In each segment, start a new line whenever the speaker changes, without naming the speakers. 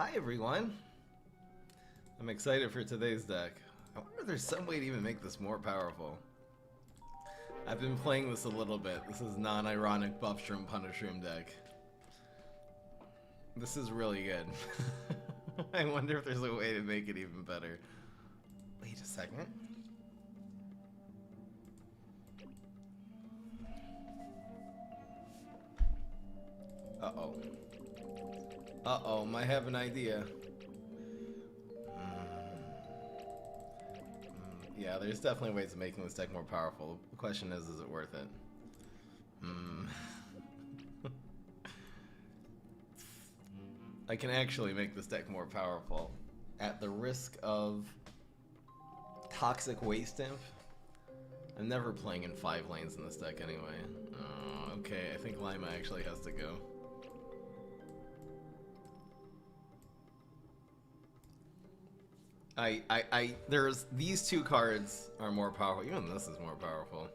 Hi everyone! I'm excited for today's deck. I wonder if there's some way to even make this more powerful. I've been playing this a little bit. This is non-ironic Buff Shroom Punish Room deck. This is really good. I wonder if there's a way to make it even better. Wait a second. Uh-oh. Uh-oh, might have an idea. Yeah, there's definitely ways of making this deck more powerful. The question is it worth it? I can actually make this deck more powerful at the risk of Toxic Waste Imp. I'm never playing in 5 lanes in this deck anyway. Oh, okay, I think Lima actually has to go. There's these two cards are more powerful. Even this is more powerful.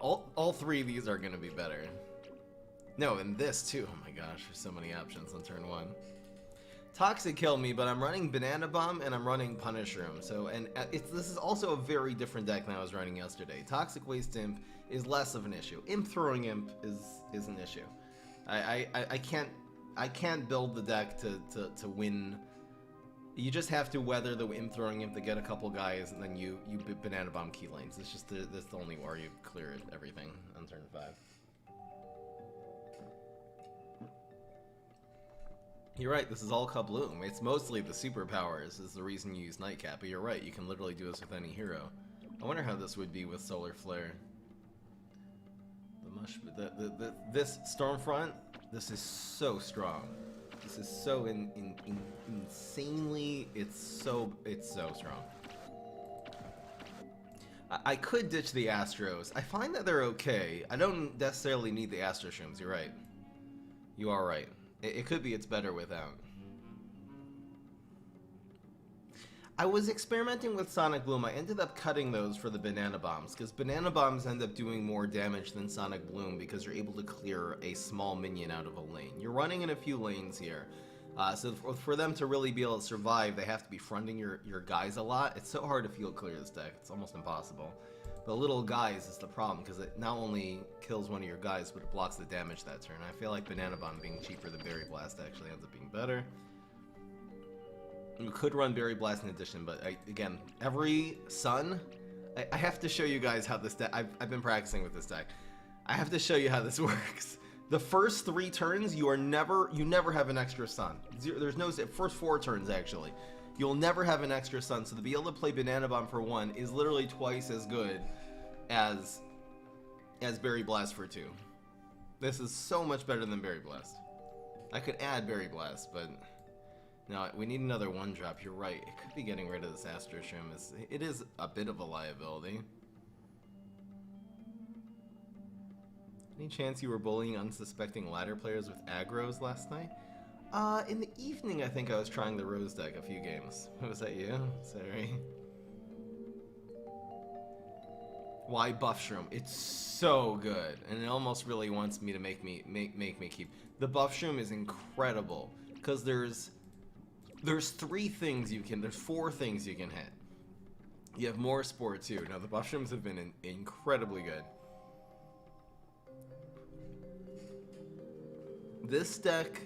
All three of these are gonna be better. No, and this too. Oh my gosh, there's so many options on turn 1. Toxic killed me, but I'm running Banana Bomb and I'm running Punish Room. So, this is also a very different deck than I was running yesterday. Toxic Waste Imp is less of an issue. Imp Throwing Imp is an issue. I can't build the deck to win. You just have to weather the Imp Throwing Imp to get a couple guys, and then you Banana Bomb key lanes. It's just that's the only way you clear everything on turn 5. You're right, this is all Kabloom. It's mostly the superpowers is the reason you use Nightcap, but you're right, you can literally do this with any hero. I wonder how this would be with Solar Flare. This Stormfront, this is so strong. This is so insanely, it's so strong. I could ditch the Astros. I find that they're okay. I don't necessarily need the Astro Shrooms, you're right. You are right. It could be it's better without. I was experimenting with Sonic Bloom. I ended up cutting those for the Banana Bombs, because Banana Bombs end up doing more damage than Sonic Bloom because you're able to clear a small minion out of a lane. You're running in a few lanes here. So for them to really be able to survive, they have to be fronting your guys a lot. It's so hard to field clear this deck. It's almost impossible. But little guys is the problem, because it not only kills one of your guys, but it blocks the damage that turn. I feel like Banana Bomb being cheaper than Berry Blast actually ends up being better. You could run Berry Blast in addition, but again, every Sun, I have to show you guys how this deck, I've been practicing with this deck. I have to show you how this works. The first 3 turns, you never have an extra Sun. There's no, first 4 turns actually. You'll never have an extra Sun, so to be able to play Banana Bomb for 1 is literally twice as good as Berry Blast for 2. This is so much better than Berry Blast. I could add Berry Blast, but no, we need another 1-drop. You're right. It could be getting rid of this Astro Shroom. It is a bit of a liability. Any chance you were bullying unsuspecting ladder players with aggros last night? In the evening, I think I was trying the Rose deck a few games. Was that you? Sorry. Why Buff Shroom? It's so good, and it almost really wants me to make me keep. The Buff Shroom is incredible because there's 3 things you can. There's 4 things you can hit. You have more Spore too. Now the Buff Shrooms have been incredibly good. This deck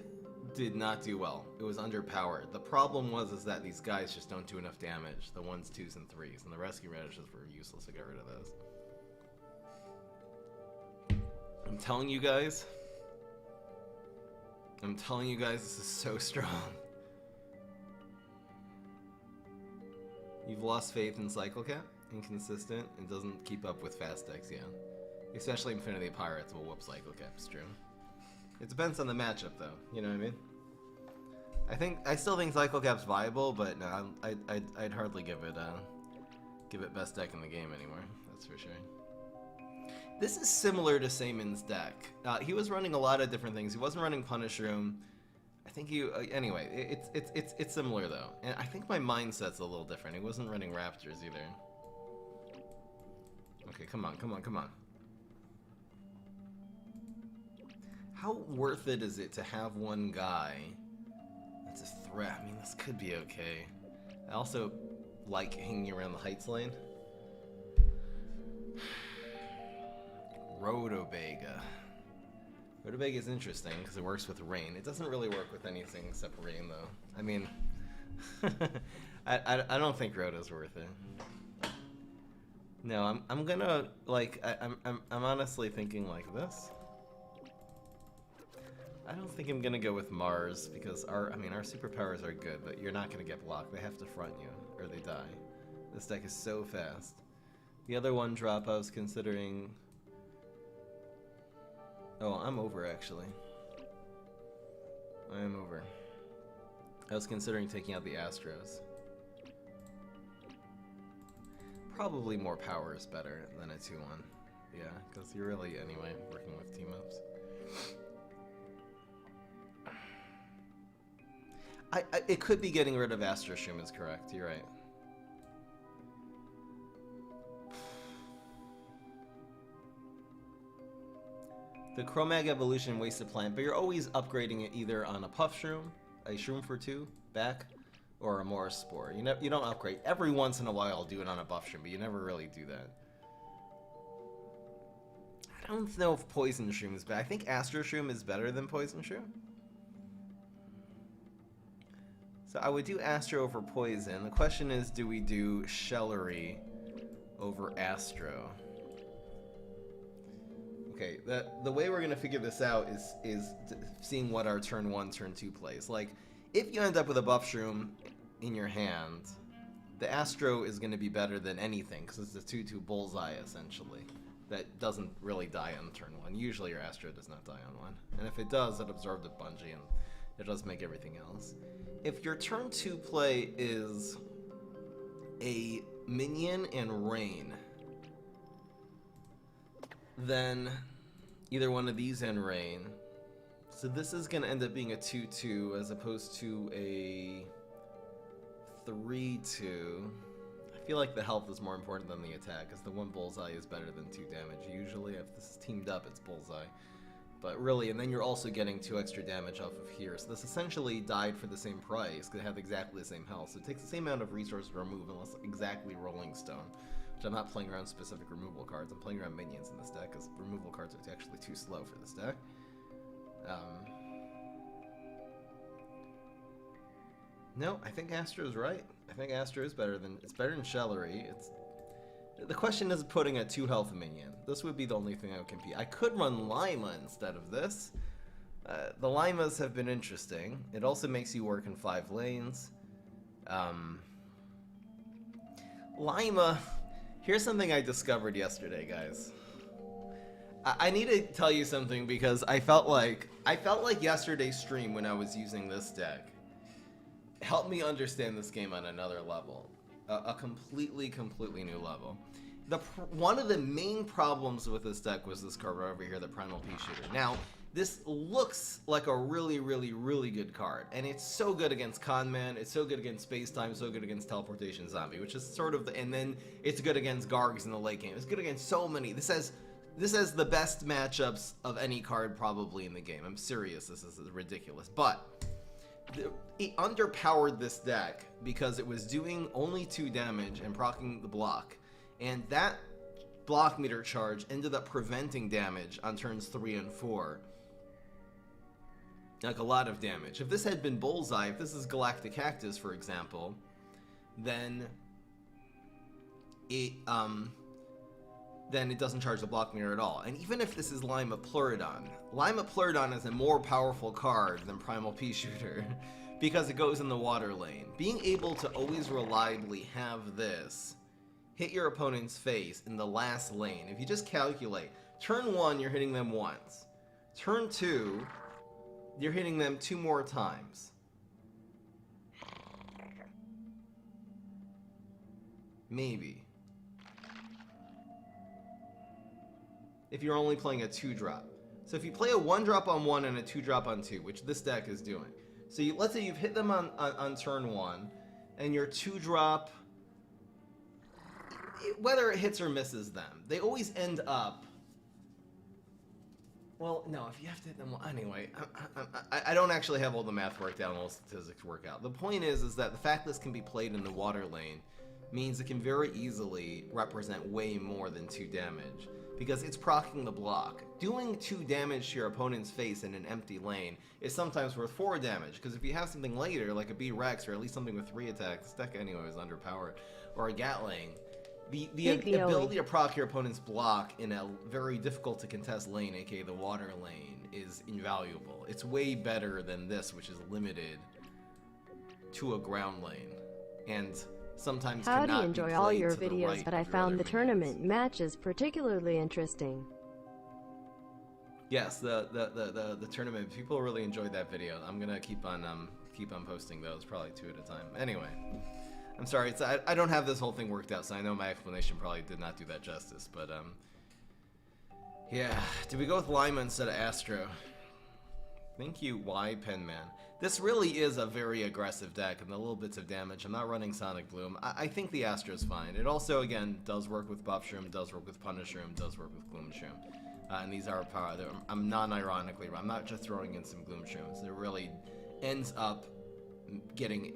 did not do well. It was underpowered. The problem was that these guys just don't do enough damage. The 1s, 2s, and 3s, and the Rescue Radishes were useless to get rid of those. I'm telling you guys, this is so strong. You've lost faith in Cyclecap? Inconsistent and doesn't keep up with fast decks, yeah. Especially Infinity Pirates will whoop Cyclecap, it's true. It depends on the matchup, though. You know what I mean? I still think Cyclecap's viable, but no, I'd hardly give it best deck in the game anymore. That's for sure. This is similar to Sayman's deck. He was running a lot of different things. He wasn't running Punish Room. I think anyway, it's similar though, and I think my mindset's a little different. He wasn't running Raptors either. Okay, come on. How worth it is it to have one guy It's a threat. I mean, this could be okay. I also like hanging around the heights lane. Rotobega. Rotobega is interesting because it works with rain. It doesn't really work with anything except rain, though. I mean, I don't think Roto's worth it. No, I'm gonna like I'm honestly thinking like this. I don't think I'm gonna go with Mars because our superpowers are good, but you're not gonna get blocked. They have to front you or they die. This deck is so fast. The other one drop I was considering. Oh, I'm over actually. I am over. I was considering taking out the Astros. Probably more power is better than a 2-1. Yeah, because you're really, anyway, working with team-ups. It could be getting rid of Astro Shroom is correct, you're right. The Chromag Evolution wasted plant, but you're always upgrading it either on a Puff Shroom, a Shroom for 2, back, or a Morris Spore. You don't upgrade. Every once in a while I'll do it on a Buff Shroom, but you never really do that. I don't know if Poison Shroom is bad. I think Astro Shroom is better than Poison Shroom. So I would do Astro over Poison. The question is, do we do Shellery over Astro? Okay, the way we're going to figure this out is seeing what our turn 1, turn 2 plays. Like, if you end up with a Buff Shroom in your hand, the Astro is going to be better than anything, because it's a 2-2 bullseye, essentially, that doesn't really die on turn 1. Usually your Astro does not die on 1. And if it does, it absorbs a bungee, and it does make everything else. If your turn 2 play is a minion and rain, then either one of these and rain. So this is going to end up being a 2-2 as opposed to a 3-2. I feel like the health is more important than the attack, because the 1 bullseye is better than 2 damage. Usually if this is teamed up, it's bullseye. But really, and then you're also getting 2 extra damage off of here. So this essentially died for the same price, because it have exactly the same health. So it takes the same amount of resources to remove, unless exactly Rolling Stone. Which I'm not playing around specific removal cards. I'm playing around minions in this deck, because removal cards are actually too slow for this deck. No, I think Astro's right. I think Astro is better than Shellery. The question is putting a 2 health minion. This would be the only thing I would compete. I could run Lima instead of this. The Limas have been interesting. It also makes you work in 5 lanes. Lima, here's something I discovered yesterday, guys. I need to tell you something because I felt like yesterday's stream when I was using this deck helped me understand this game on another level, a completely new level. One of the main problems with this deck was this card right over here, the Primal Pea Shooter. Now, this looks like a really good card, and it's so good against Conman, it's so good against Space Time, so good against Teleportation Zombie, which is sort of and then it's good against Gargs in the late game. It's good against so many. This has the best matchups of any card probably in the game. I'm serious, this is ridiculous. But it underpowered this deck because it was doing only 2 damage and proccing the block. And that block meter charge ended up preventing damage on turns 3 and 4. Like a lot of damage. If this had been Bullseye, if this is Galactic Cactus, for example, then it doesn't charge the block meter at all. And even if this is Lima Pleurodon is a more powerful card than Primal Pea Shooter because it goes in the water lane. Being able to always reliably have this hit your opponent's face in the last lane. If you just calculate, turn 1, you're hitting them once. Turn 2, you're hitting them 2 more times. Maybe. If you're only playing a 2-drop. So if you play a 1-drop on 1 and a 2-drop on 2, which this deck is doing. So let's say you've hit them on turn 1, and your 2-drop, whether it hits or misses them, they always end up Well, no, if you have to hit them... Anyway, I don't actually have all the math worked out and all the statistics worked out. The point is that the fact this can be played in the water lane means it can very easily represent way more than 2 damage, because it's proccing the block. Doing 2 damage to your opponent's face in an empty lane is sometimes worth 4 damage, because if you have something later, like a B-Rex, or at least something with 3 attacks, this deck anyway is underpowered, or a Gatling, the ability to proc your opponent's block in a very difficult to contest lane, aka the water lane, is invaluable. It's way better than this, which is limited to a ground lane, and sometimes cannot be played to the right.
Howdy, enjoy all your videos, but I found the tournament matches particularly interesting.
Yes, the tournament, people really enjoyed that video. I'm gonna keep on posting those, probably 2 at a time. Anyway, I'm sorry, I don't have this whole thing worked out, so I know my explanation probably did not do that justice, but yeah. Did we go with Lima instead of Astro? Thank you, Y Penman. This really is a very aggressive deck, and the little bits of damage. I'm not running Sonic Bloom. I think the Astro's fine. It also, again, does work with Buff Shroom, does work with Punish Shroom, does work with Gloom Shroom. And these are power. I'm non-ironically, I'm not just throwing in some Gloom Shrooms. It really ends up getting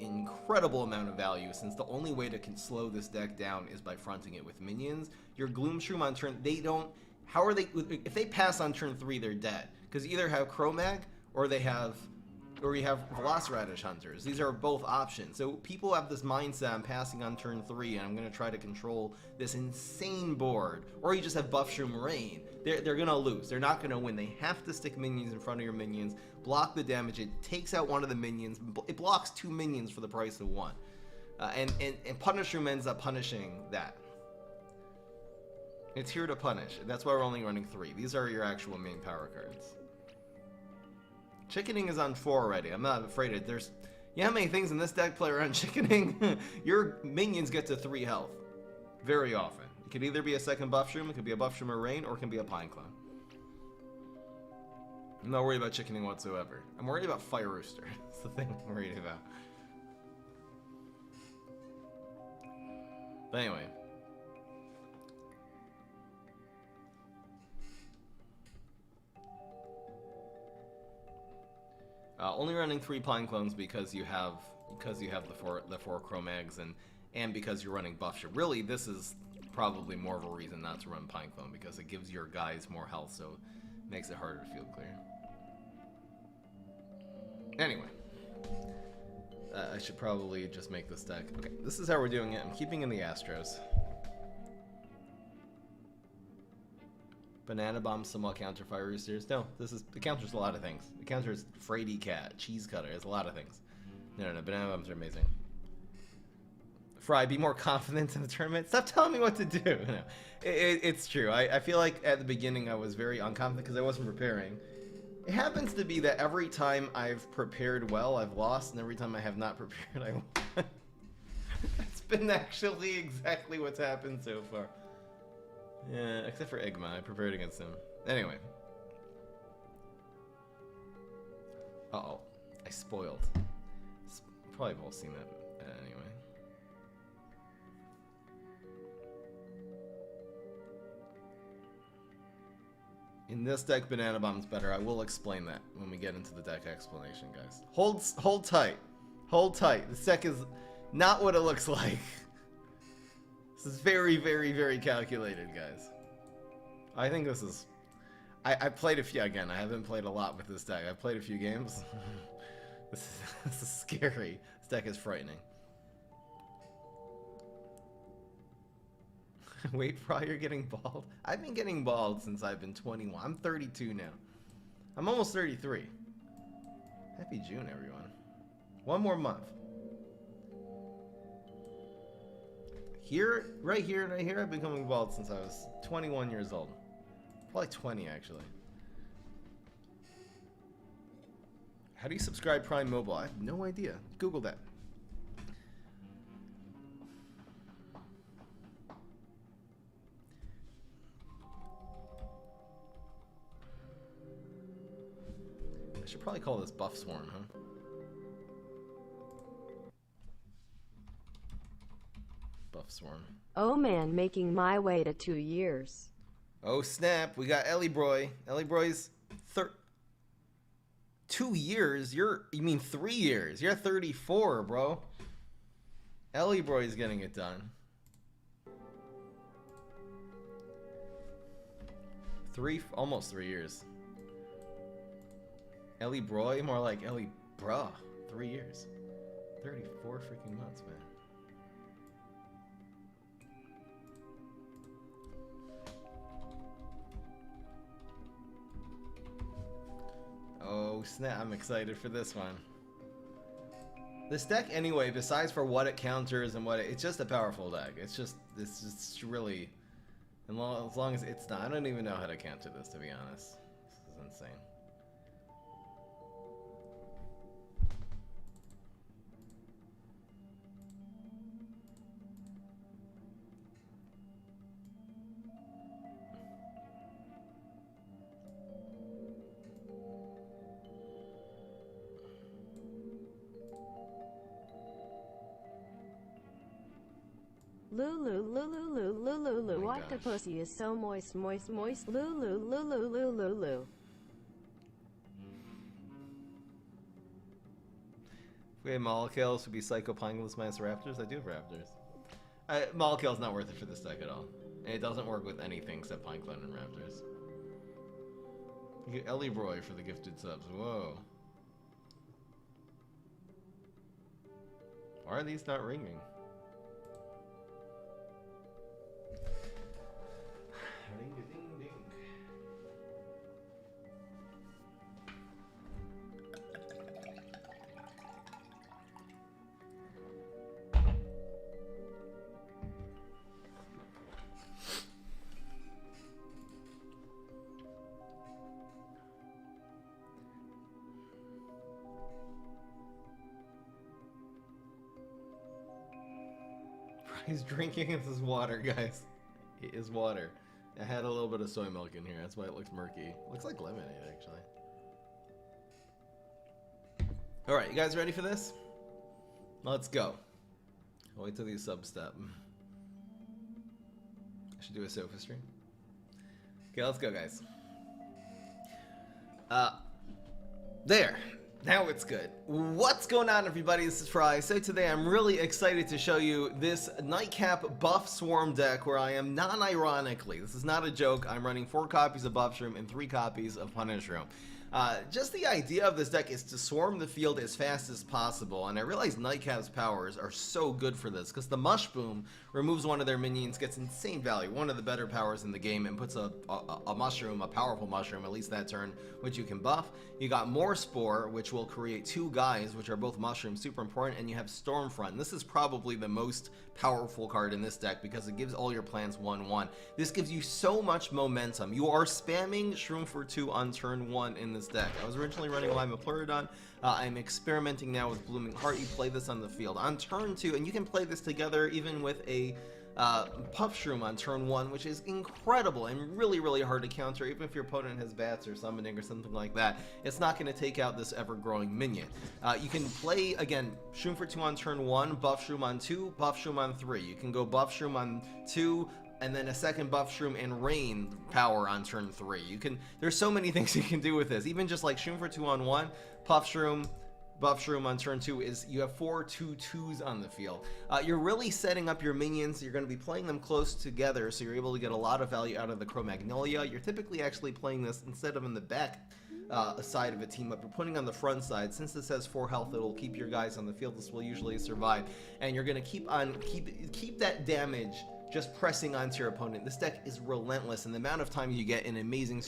an incredible amount of value, since the only way to slow this deck down is by fronting it with minions. Your Gloom Shroom on turn, they don't... How are they... If they pass on turn 3, they're dead. Because you either have Chromag, or they have... Or you have Velociradish Hunters. These are both options. So people have this mindset, I'm passing on turn 3 and I'm going to try to control this insane board. Or you just have Buff Shroom Rain. They're going to lose. They're not going to win. They have to stick minions in front of your minions, block the damage. It takes out one of the minions. It blocks 2 minions for the price of 1. And Punish Room ends up punishing that. It's here to punish. That's why we're only running 3. These are your actual main power cards. Chickening is on 4 already. I'm not afraid of there's... You know how many things in this deck play around chickening? Your minions get to 3 health. Very often. It could either be a second Buff Shroom, it could be a Buff Shroom or Rain, or it can be a Pine Clone. I'm not worried about chickening whatsoever. I'm worried about Fire Rooster. That's the thing I'm worried about. But anyway. Only running 3 Pine Clones because you have the four Chromags and because you're running Buff Shroom. Really, this is probably more of a reason not to run Pine Clone, because it gives your guys more health, so it makes it harder to field clear. Anyway, I should probably just make this deck. Okay, this is how we're doing it. I'm keeping in the Astros. Banana Bomb somewhat counter Fire Roosters. No, it counters a lot of things. It counters Frady Cat, Cheese Cutter, it's a lot of things. No, Banana Bombs are amazing. Fry, be more confident in the tournament. Stop telling me what to do. No, it's true. I feel like at the beginning I was very unconfident because I wasn't preparing. It happens to be that every time I've prepared well, I've lost, and every time I have not prepared, I won. That's been actually exactly what's happened so far. Yeah, except for Igma. I prepared against him. Anyway. Uh-oh. I spoiled. Probably have all seen that anyway. In this deck, Banana Bomb's better. I will explain that when we get into the deck explanation, guys. Hold tight. Hold tight. This deck is not what it looks like. This is very, very, very calculated, guys. I think this is... I played a few... Again, I haven't played a lot with this deck. I've played a few games. This is scary. This deck is frightening. Wait, Fry, you're getting bald? I've been getting bald since I've been 21. I'm 32 now. I'm almost 33. Happy June, everyone. 1 more month. Right here, I've been becoming bald since I was 21 years old. Probably 20, actually. How do you subscribe Prime Mobile? I have no idea. Google that. I should probably call this Buff Swarm, huh? Buff Swarm.
Oh man, making my way to 2 years.
Oh snap, we got Ellie Broy. Ellie Broy's 2 years? You mean 3 years? You're 34, bro. Ellie Broy's getting it done. Almost 3 years. Ellie Broy, more like Ellie Bruh. 3 years. 34 freaking months, man. Oh snap, I'm excited for this one. This deck anyway, besides for what it counters and it's just a powerful deck. It's just really, as long as it's not, I don't even know how to counter this, to be honest. This is insane.
Lulu, Lulu, Lulu, Lulu,
Oh my
what the
gosh.
pussy is so moist, moist, moist. Lulu, Lulu, Lulu, Lulu.
If we had Molekills, would be Psycho Pingless minus Raptors? I do have Raptors. Molekill's not worth it for this deck at all. And it doesn't work with anything except Pineclone and Raptors. You get Ellie Broy for the gifted subs. Whoa. Why are these not ringing? Ring-a-ding-ding. He's drinking his water, guys. It is water. I had a little bit of soy milk in here. That's why it looks murky. Looks like lemonade, actually. All right, you guys ready for this? Let's go. I'll wait till these subs stop. I should do a sofa stream. Okay, let's go, guys. There. Now it's good. What's going on, everybody? This is Fry. So today I'm really excited to show you this Nightcap Buff Swarm deck where I am non-ironically, this is not a joke, I'm running 4 copies of Buff Shroom and 3 copies of Punish Room. Just the idea of this deck is to swarm the field as fast as possible, and I realize Nightcap's powers are so good for this, because the Mushroom removes one of their minions, gets insane value, one of the better powers in the game, and puts a mushroom, a powerful mushroom, at least that turn, which you can buff. You got more Spore, which will create 2 guys, which are both mushrooms, super important, and you have Stormfront. This is probably the most powerful card in this deck, because it gives all your plans 1/1. This gives you so much momentum. You are spamming Shroom for 2 on turn 1 in this deck. I was originally running Lima Pleurodon. I'm experimenting now with Blooming Heart. You play this on the field. On turn 2, and you can play this together even with a Puff Shroom on turn 1, which is incredible and really, really hard to counter. Even if your opponent has bats or summoning or something like that, it's not going to take out this ever-growing minion. You can play, again, Shroom for 2 on turn 1, Buff Shroom on 2, Buff Shroom on 3. You can go Buff Shroom on 2, and then a second Buff Shroom and Rain power on turn 3. There's so many things you can do with this. Even just like Shroom for 2 on 1, Puff Shroom, Buff Shroom on turn 2 is you have 4 2/2s on the field. You're really setting up your minions. You're going to be playing them close together, so you're able to get a lot of value out of the Cro-Magnolia. You're typically actually playing this instead of in the back side of a team up. You're putting on the front side. Since this has 4 health, it'll keep your guys on the field. This will usually survive, and you're going to keep that damage just pressing onto your opponent. This deck is relentless, and the amount of time you get an amazing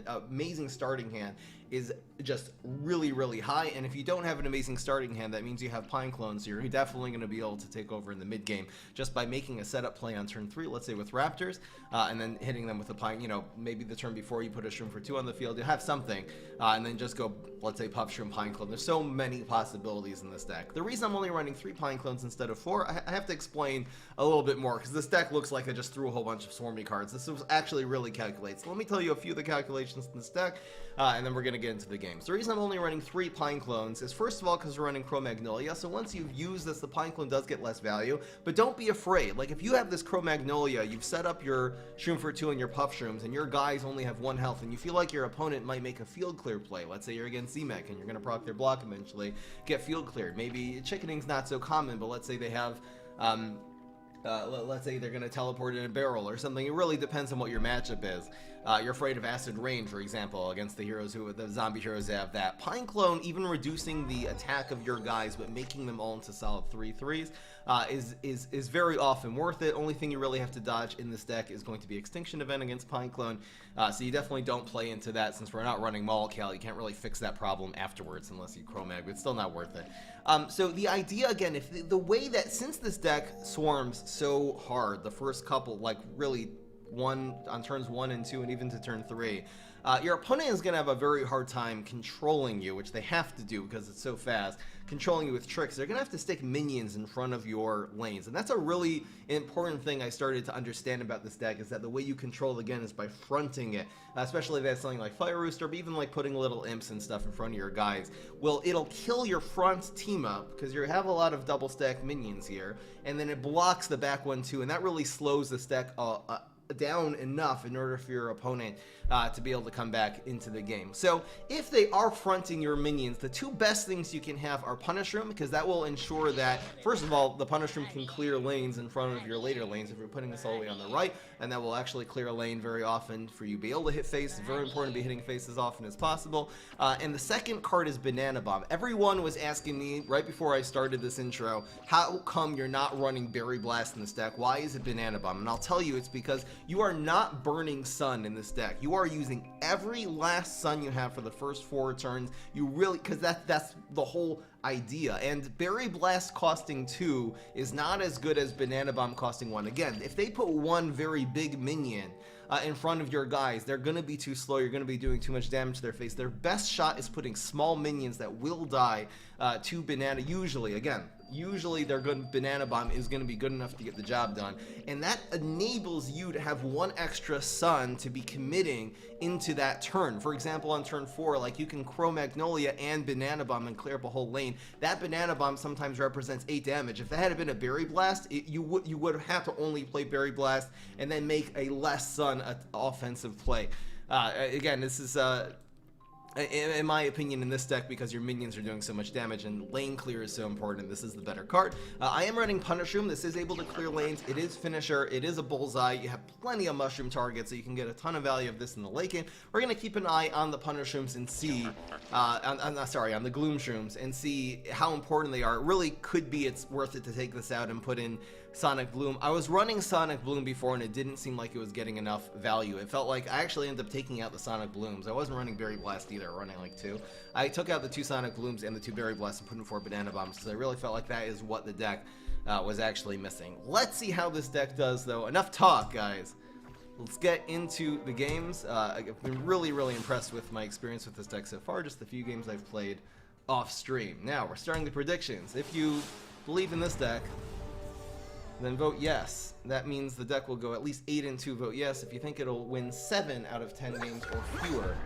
amazing starting hand is just really, really high. And if you don't have an amazing starting hand, that means you have Pine Clones, so you're definitely going to be able to take over in the mid game just by making a setup play on turn 3, let's say with Raptors, and then hitting them with a Pine, maybe the turn before you put a Shroom for 2 on the field, you have something, and then just go, let's say, Puff Shroom, Pine Clone. There's so many possibilities in this deck. The reason I'm only running 3 Pine Clones instead of 4, I have to explain a little bit more, because this deck deck looks like I just threw a whole bunch of swarmy cards. This was actually really calculated. So let me tell you a few of the calculations in this deck, and then we're going to get into the games. The reason I'm only running 3 Pine Clones is, first of all, because we're running Cro-Magnolia, so once you've used this, the Pine Clone does get less value, but don't be afraid. Like, if you have this Cro-Magnolia, you've set up your Shroom for 2 and your Puff Shrooms, and your guys only have 1 health, and you feel like your opponent might make a field clear play. Let's say you're against C-Mech, and you're going to proc their block eventually, get field cleared. Maybe chickening's not so common, but let's say they have... let's say they're going to teleport in a barrel or something. It really depends on what your matchup is. You're afraid of Acid Rain, for example, against the heroes the zombie heroes have that. Pine Clone, even reducing the attack of your guys, but making them all into solid 3/3s, is very often worth it. Only thing you really have to dodge in this deck is going to be Extinction Event against Pine Clone. So you definitely don't play into that, since we're not running Molcal. You can't really fix that problem afterwards unless you Chromag, but it's still not worth it. So the idea, again, if the way that, since this deck swarms so hard, the first couple, like really on turns 1 and 2 and even to turn 3, your opponent is going to have a very hard time controlling you, which they have to do because it's so fast, controlling you with tricks. They're going to have to stick minions in front of your lanes, and that's a really important thing I started to understand about this deck, is that the way you control, again, is by fronting it, especially if that's something like Fire Rooster, but even like putting little imps and stuff in front of your guys. Well, it'll kill your front team up because you have a lot of double stack minions here, and then it blocks the back one too, and that really slows this deck down enough in order for your opponent to be able to come back into the game. So if they are fronting your minions, the 2 best things you can have are Punish Room, because that will ensure that, first of all, the Punish Room can clear lanes in front of your later lanes if you're putting this all the way on the right, and that will actually clear a lane very often for you to be able to hit face. It's very important to be hitting face as often as possible. And the second card is Banana Bomb. Everyone was asking me right before I started this intro, how come you're not running Berry Blast in this deck? Why is it Banana Bomb? And I'll tell you, it's because you are not burning Sun in this deck. You are using every last Sun you have for the first 4 turns. You really, because that's the whole idea. And Berry Blast costing 2 is not as good as Banana Bomb costing 1. Again, if they put 1 very big minion in front of your guys, they're going to be too slow. You're going to be doing too much damage to their face. Their best shot is putting small minions that will die to Banana. Usually their good Banana Bomb is going to be good enough to get the job done, and that enables you to have 1 extra Sun to be committing into that turn. For example, on turn 4, like, you can Cro-Magnolia and Banana Bomb and clear up a whole lane. That Banana Bomb sometimes represents 8 damage. If that had been a Berry Blast, you would have to only play Berry Blast and then make a less Sun offensive play. Again, this is in my opinion, in this deck, because your minions are doing so much damage and lane clear is so important, this is the better card. I am running Punish Room. This is able to clear lanes. It is Finisher. It is a bullseye. You have plenty of mushroom targets, so you can get a ton of value of this in the late game. We're going to keep an eye on the Punish Rooms and see, on the Gloom Shrooms, and see how important they are. It really could be it's worth it to take this out and put in Sonic Bloom. I was running Sonic Bloom before, and it didn't seem like it was getting enough value. It felt like I actually ended up taking out the Sonic Blooms. I wasn't running Berry Blast either, running like 2. I took out the 2 Sonic Blooms and the 2 Berry Blasts and put in 4 Banana Bombs, because I really felt like that is what the deck was actually missing. Let's see how this deck does, though. Enough talk, guys. Let's get into the games. I've been really, really impressed with my experience with this deck so far, just the few games I've played off stream. Now, we're starting the predictions. If you believe in this deck, then vote yes. That means the deck will go at least 8-2, vote yes. If you think it'll win 7 out of 10 games or fewer,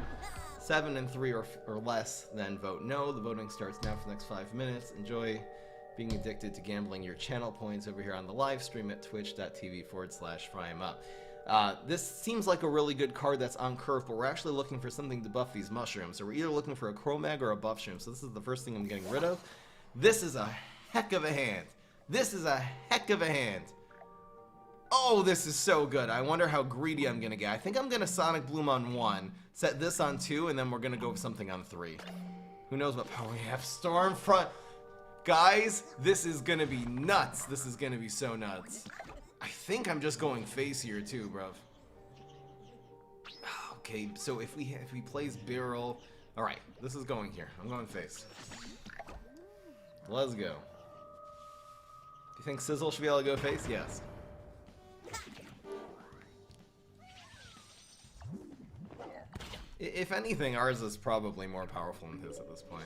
7-3 or less, then vote no. The voting starts now for the next 5 minutes. Enjoy being addicted to gambling your channel points over here on the live stream at twitch.tv/FryEmUp. This seems like a really good card that's on curve, but we're actually looking for something to buff these mushrooms. So we're either looking for a Chromag or a buff shroom. So this is the first thing I'm getting rid of. This is a heck of a hand. This is a heck of a hand. Oh, this is so good. I wonder how greedy I'm going to get. I think I'm going to Sonic Bloom on 1, set this on 2, and then we're going to go with something on 3. Who knows what power we have. Stormfront. Guys, this is going to be nuts. This is going to be so nuts. I think I'm just going face here too, bruv. Okay, so if he plays barrel... Alright, this is going here. I'm going face. Let's go. You think Sizzle should be able to go face? Yes. If anything, ours is probably more powerful than his at this point.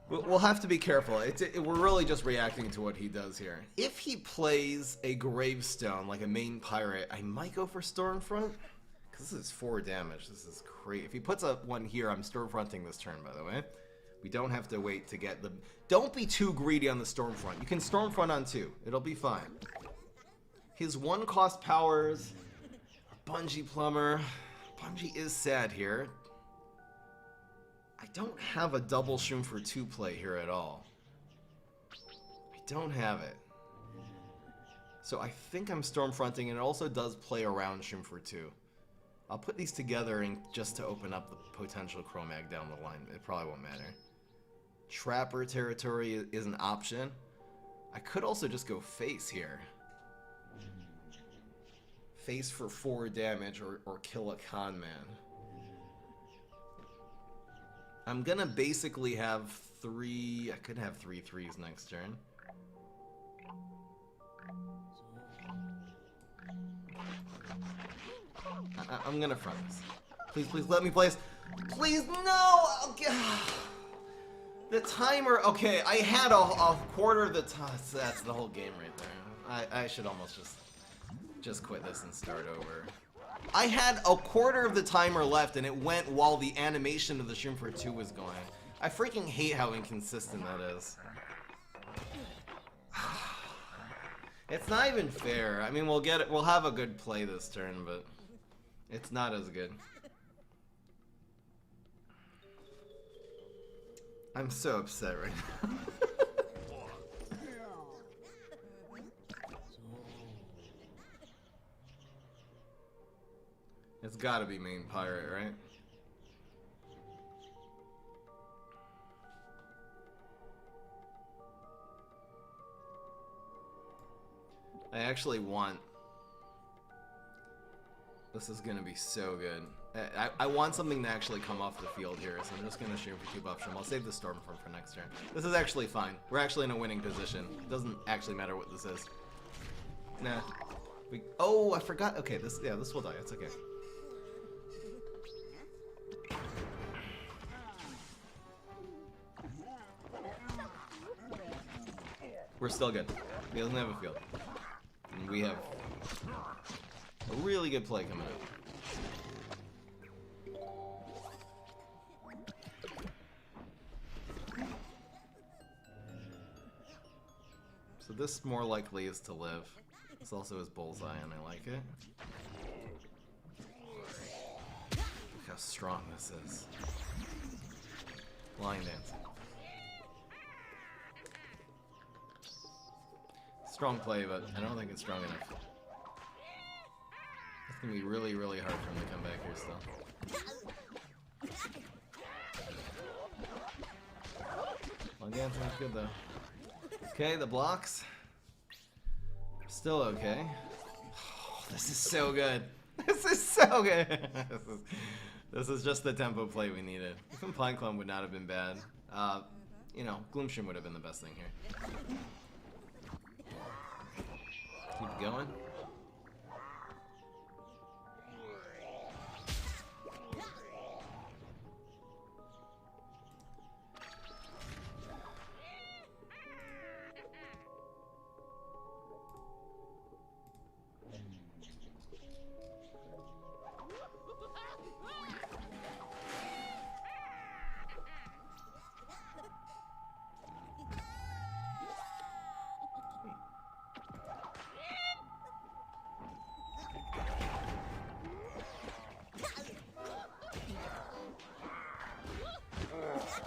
We'll have to be careful. We're really just reacting to what he does here. If he plays a gravestone, like a main pirate, I might go for Stormfront. Because this is 4 damage. This is crazy. If he puts up one here, I'm Stormfronting this turn, by the way. We don't have to wait to get the... Don't be too greedy on the Stormfront. You can Stormfront on 2. It'll be fine. His 1-cost powers... Bungee Plumber. Bungee is sad here. I don't have a double Shroom for 2 play here at all. I don't have it. So I think I'm Stormfronting, and it also does play around Shroom for 2. I'll put these together and just to open up the potential Chromag down the line. It probably won't matter. Trapper territory is an option. I could also just go face here. Face for 4 damage or kill a con man. I'm gonna basically have 3... I could have 3 3s next turn. I'm gonna front this. Please let me play this. Please, no! Okay. The timer... Okay, I had a quarter of the time. That's the whole game right there. I should almost just quit this and start over. I had a quarter of the timer left, and it went while the animation of the Shroom for 2 was going. I freaking hate how inconsistent that is. It's not even fair. I mean, we'll get it. We'll have a good play this turn, but it's not as good. I'm so upset right now. It's gotta be main pirate, right? I actually want... This is gonna be so good. I want something to actually come off the field here, so I'm just gonna shoot for 2 buff Shroom. I'll save the Stormfront for next turn. This is actually fine. We're actually in a winning position. It doesn't actually matter what this is. Nah. Oh, I forgot. Okay, this will die. It's okay. We're still good. He doesn't have a field. And we have a really good play coming up. So this more likely is to live. This also is bullseye and I like it. Look how strong this is. Line dancing. Strong play, but I don't think it's strong enough. It's gonna be really, really hard for him to come back here still. Long dancing is good though. Okay, the blocks. Still okay. Oh, this is so good. This is so good. This is just the tempo play we needed. Even Pine Clone would not have been bad. You know, Gloomshroom would have been the best thing here. Keep going.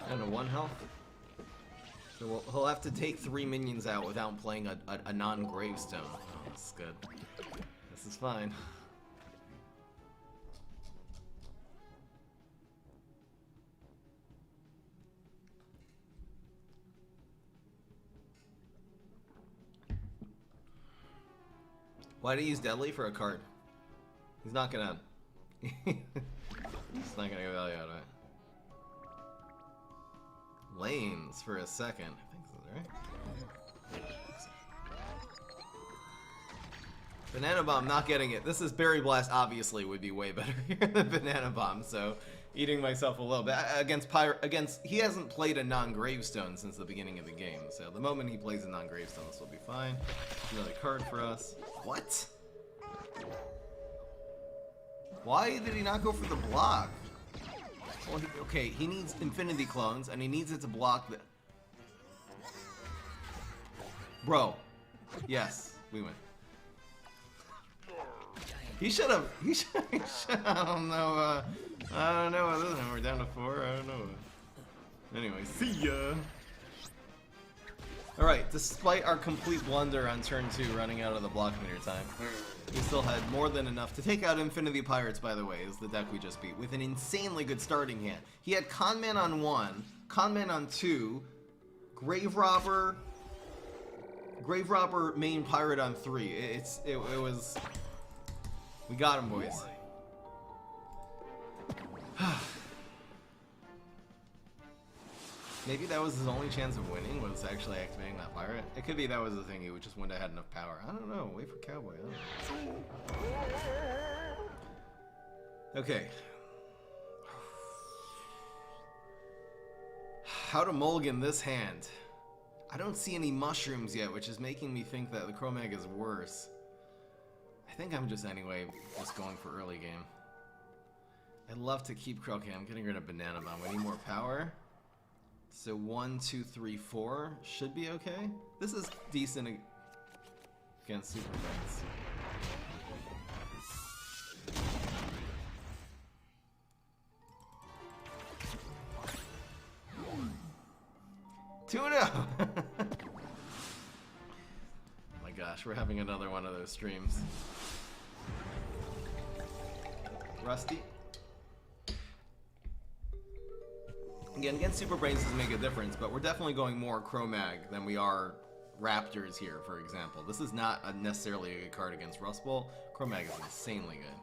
And a 1 health. So he'll have to take 3 minions out without playing a non-gravestone. Oh, this is good. This is fine. Why do you use Deadly for a card? He's not gonna... He's not gonna get value out of it. Lanes for a second. I think so, right? Banana Bomb, not getting it. This is Berry Blast, obviously, would be way better here than Banana Bomb, so eating myself a little bit. Against he hasn't played a non-gravestone since the beginning of the game, so the moment he plays a non-gravestone, this will be fine. Another card for us. What? Why did he not go for the block? Well, okay, he needs Infinity Clones, and he needs it to block the... Bro. Yes, we win. He should have. I don't know. I don't know what this is. We're down to 4. I don't know. Anyway, see ya. Alright, despite our complete blunder on turn 2 running out of the block meter time, we still had more than enough to take out Infinity Pirates, by the way, is the deck we just beat, with an insanely good starting hand. He had Conman on 1, Conman on 2, Grave Robber main pirate on 3. It was... We got him, boys. Maybe that was his only chance of winning, was actually activating that pirate. It could be that was the thing, he just wouldn't have had enough power. I don't know, wait for Cowboy. Okay. How to mulligan this hand. I don't see any mushrooms yet, which is making me think that the Chromag is worse. I think I'm just going for early game. I'd love to keep okay, I'm getting rid of Banana Bomb. We need more power. So 1, 2, 3, 4 should be okay. This is decent against Super Fights. Oh my gosh, we're having another one of those streams. Rusty. Again, against Super Brains doesn't make a difference, but we're definitely going more Chromag than we are Raptors here, for example. This is not necessarily a good card against Rust Bowl. Chromag is insanely good.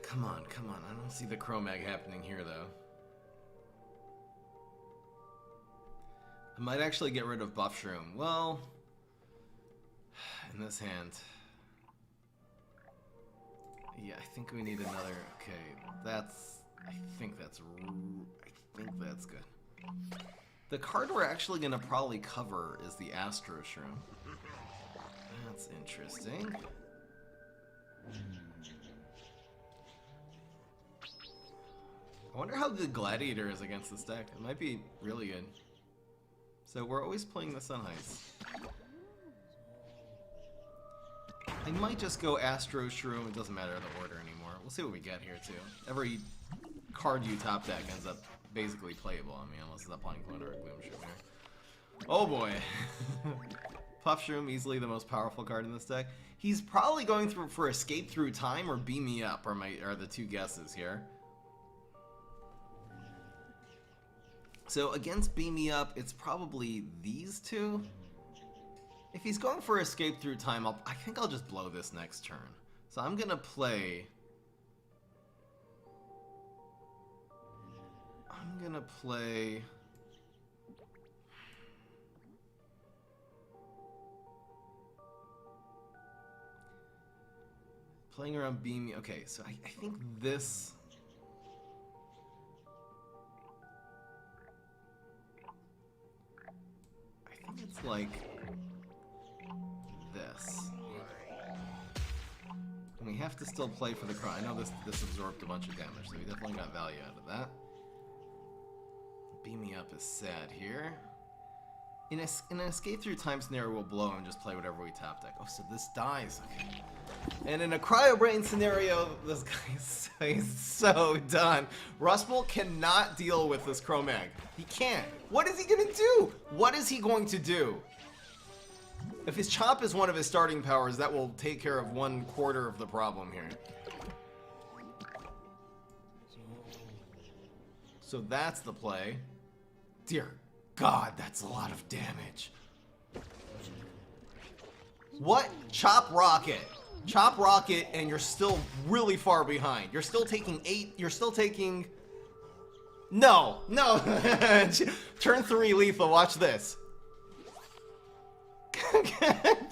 Come on, come on. I don't see the Chromag happening here, though. I might actually get rid of Buff Shroom. Well, in this hand. Yeah, I think we need another. Okay, that's. I think that's good. The card we're actually gonna probably cover is the Astro Shroom. That's interesting. I wonder how good Gladiator is against this deck. It might be really good. So we're always playing the Sun Heights. I might just go Astro Shroom. It doesn't matter the order anymore. We'll see what we get here too. Every card you top deck ends up basically playable. I mean, unless it's applying Clone or a Gloom Shroom here. Oh boy. Puff Shroom, easily the most powerful card in this deck. He's probably going for Escape Through Time or Beam Me Up are the two guesses here. So against Beam Me Up, it's probably these two. If he's going for Escape Through Time, I think I'll just blow this next turn. So I'm gonna play... Playing around Beam... Okay, so I think this... I think it's like... this. And we have to still play for the crown. I know this absorbed a bunch of damage, so we definitely got value out of that. Beam Me Up is sad here. In an Escape Through Time scenario, we'll blow and just play whatever we top deck. Oh, so this dies. Okay. And in a Cryo Brain scenario, this guy is so done. Rust Bowl cannot deal with this Chromag. He can't. What is he gonna do? What is he going to do? If his Chop is one of his starting powers, that will take care of 1/4 of the problem here. So that's the play. Dear God, that's a lot of damage. What? Chop Rocket. Chop Rocket, and you're still really far behind. You're still taking 8. You're still taking... No. No. Turn 3 lethal. Watch this.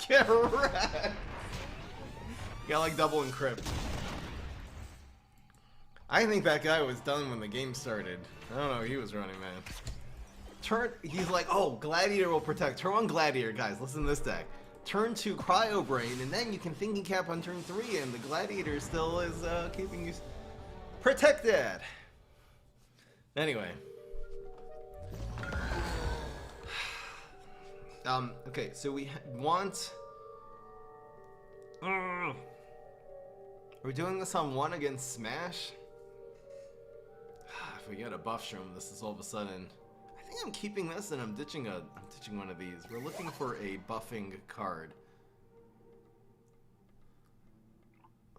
Get wrecked. Got like double encrypt. I think that guy was done when the game started. I don't know what he was running, man. He's like, oh, Gladiator will protect. Turn 1 Gladiator, guys, listen to this deck. Turn 2 Cryo Brain, and then you can Thinking Cap on turn 3, and the Gladiator still is keeping you protected. Anyway. Okay, so we want... Are we doing this on 1 against Smash? If we get a buff shroom, this is all of a sudden... I think I'm keeping this and I'm ditching one of these. We're looking for a buffing card.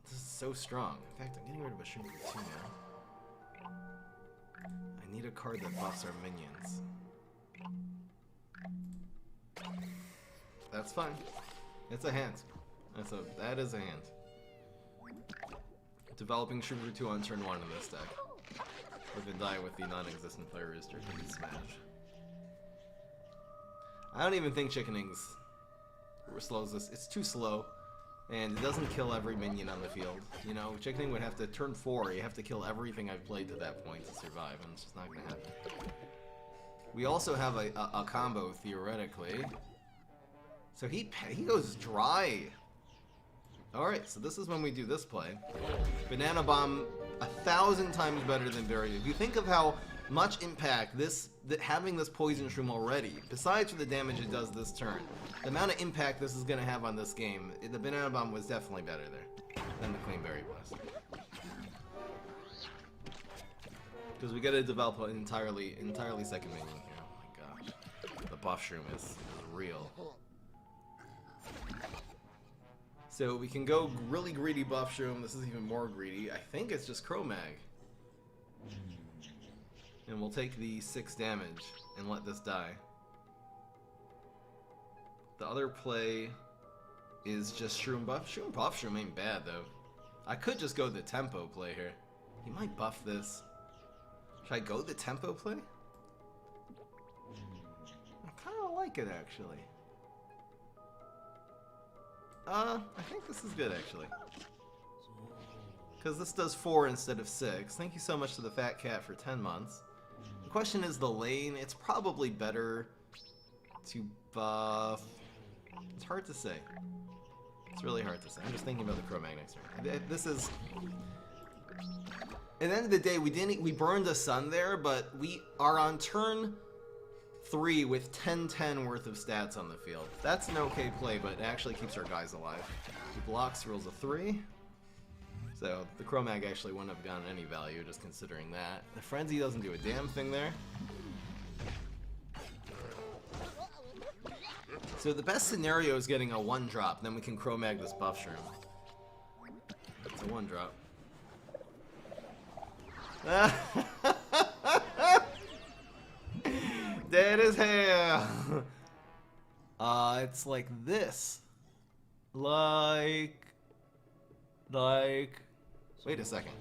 This is so strong. In fact, I'm getting rid of a shroom for 2 now. I need a card that buffs our minions. That's fine. It's a hand. That is a hand. Developing shroom for 2 on turn 1 in this deck. We've been dying with the non-existent player restriction in Smash. I don't even think Chickenings slows this. It's too slow, and it doesn't kill every minion on the field. You know, Chickening would have to turn 4. You have to kill everything I've played to that point to survive, and it's just not gonna happen. We also have a combo theoretically. So he goes dry. Alright, so this is when we do this play. Banana Bomb, 1,000 times better than Barrier. If you think of how much impact having this Poison Shroom already, besides for the damage it does this turn, the amount of impact this is going to have on this game, the Banana Bomb was definitely better there than the Clean Berry Blast. Because we got to develop an entirely second minion here. Oh my gosh. The buff shroom is real. So we can go really greedy buff shroom. This is even more greedy. I think it's just Cro-Mag. And we'll take the 6 damage and let this die. The other play is just shroom buff. Shroom buff shroom ain't bad though. I could just go the tempo play here. He might buff this. Should I go the tempo play? I kind of like it actually. I think this is good actually. Because this does 4 instead of 6. Thank you so much to the Fat Cat for 10 months. The question is the lane. It's probably better to buff... It's hard to say. It's really hard to say. I'm just thinking about the Cro-Mag next turn. This is... At the end of the day, we burned a sun there, but we are on turn 3 with 10-10 worth of stats on the field. That's an okay play, but it actually keeps our guys alive. He blocks, rolls a 3. So the Cro-Mag actually wouldn't have gotten any value just considering that. The Frenzy doesn't do a damn thing there. So the best scenario is getting a 1-drop, then we can Cro-Mag this buff shroom. It's a 1-drop. Dead as hell. It's like this. Like... Wait a second.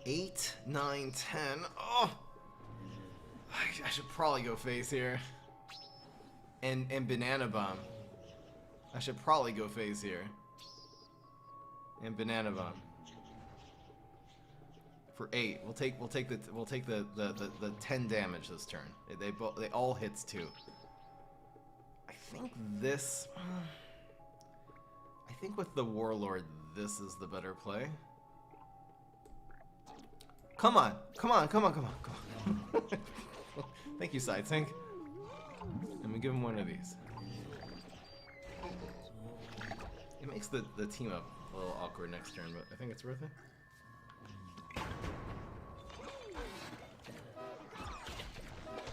8, 9, 10. Oh! I should probably go face here. And Banana Bomb. I should probably go face here. And Banana Bomb. For 8. We'll take the 10 damage this turn. They all hits 2. I think this... I think with the Warlord, this is the better play. Come on. Thank you, Side Sync. Let me give him one of these. It makes the team up a little awkward next turn, but I think it's worth it.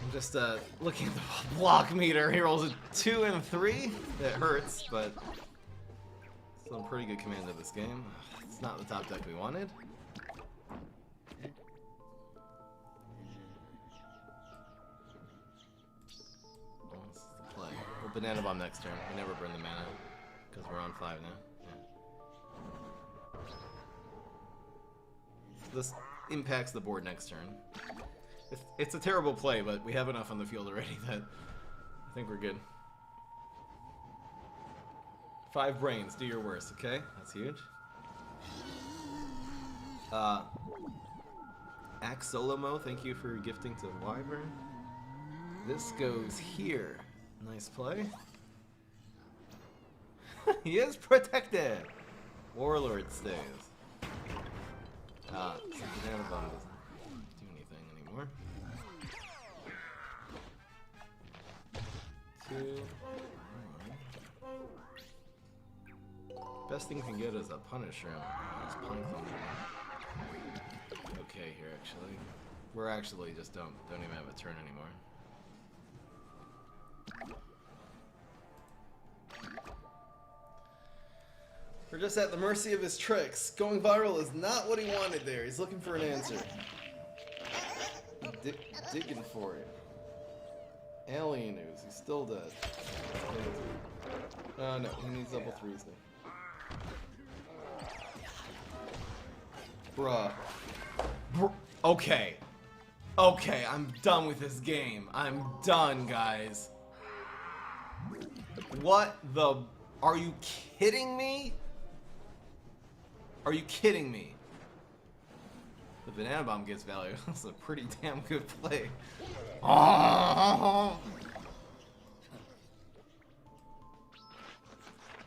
I'm just looking at the block meter. He rolls a 2 and 3. That hurts, but still pretty good command of this game. It's not the top deck we wanted. Well, this is the play. We'll Banana Bomb next turn. We never burn the mana because we're on 5 now. Yeah. So this impacts the board next turn. It's a terrible play, but we have enough on the field already that I think we're good. 5 brains, do your worst, okay? That's huge. Axolomo, thank you for gifting to Wyvern. This goes here. Nice play. He is protected! Warlord stays. So Banana Bomb doesn't do anything anymore. 2. Best thing we can get is a Punisher. Okay here, actually. We're actually just don't even have a turn anymore. We're just at the mercy of his tricks. Going viral is not what he wanted there. He's looking for an answer. Digging for it. Alien news. He's still dead. Oh no, he needs double 3s now. Bruh. Okay. Okay, I'm done with this game. I'm done, guys. What the... Are you kidding me? Are you kidding me? The Banana Bomb gets value. That's a pretty damn good play. Oh!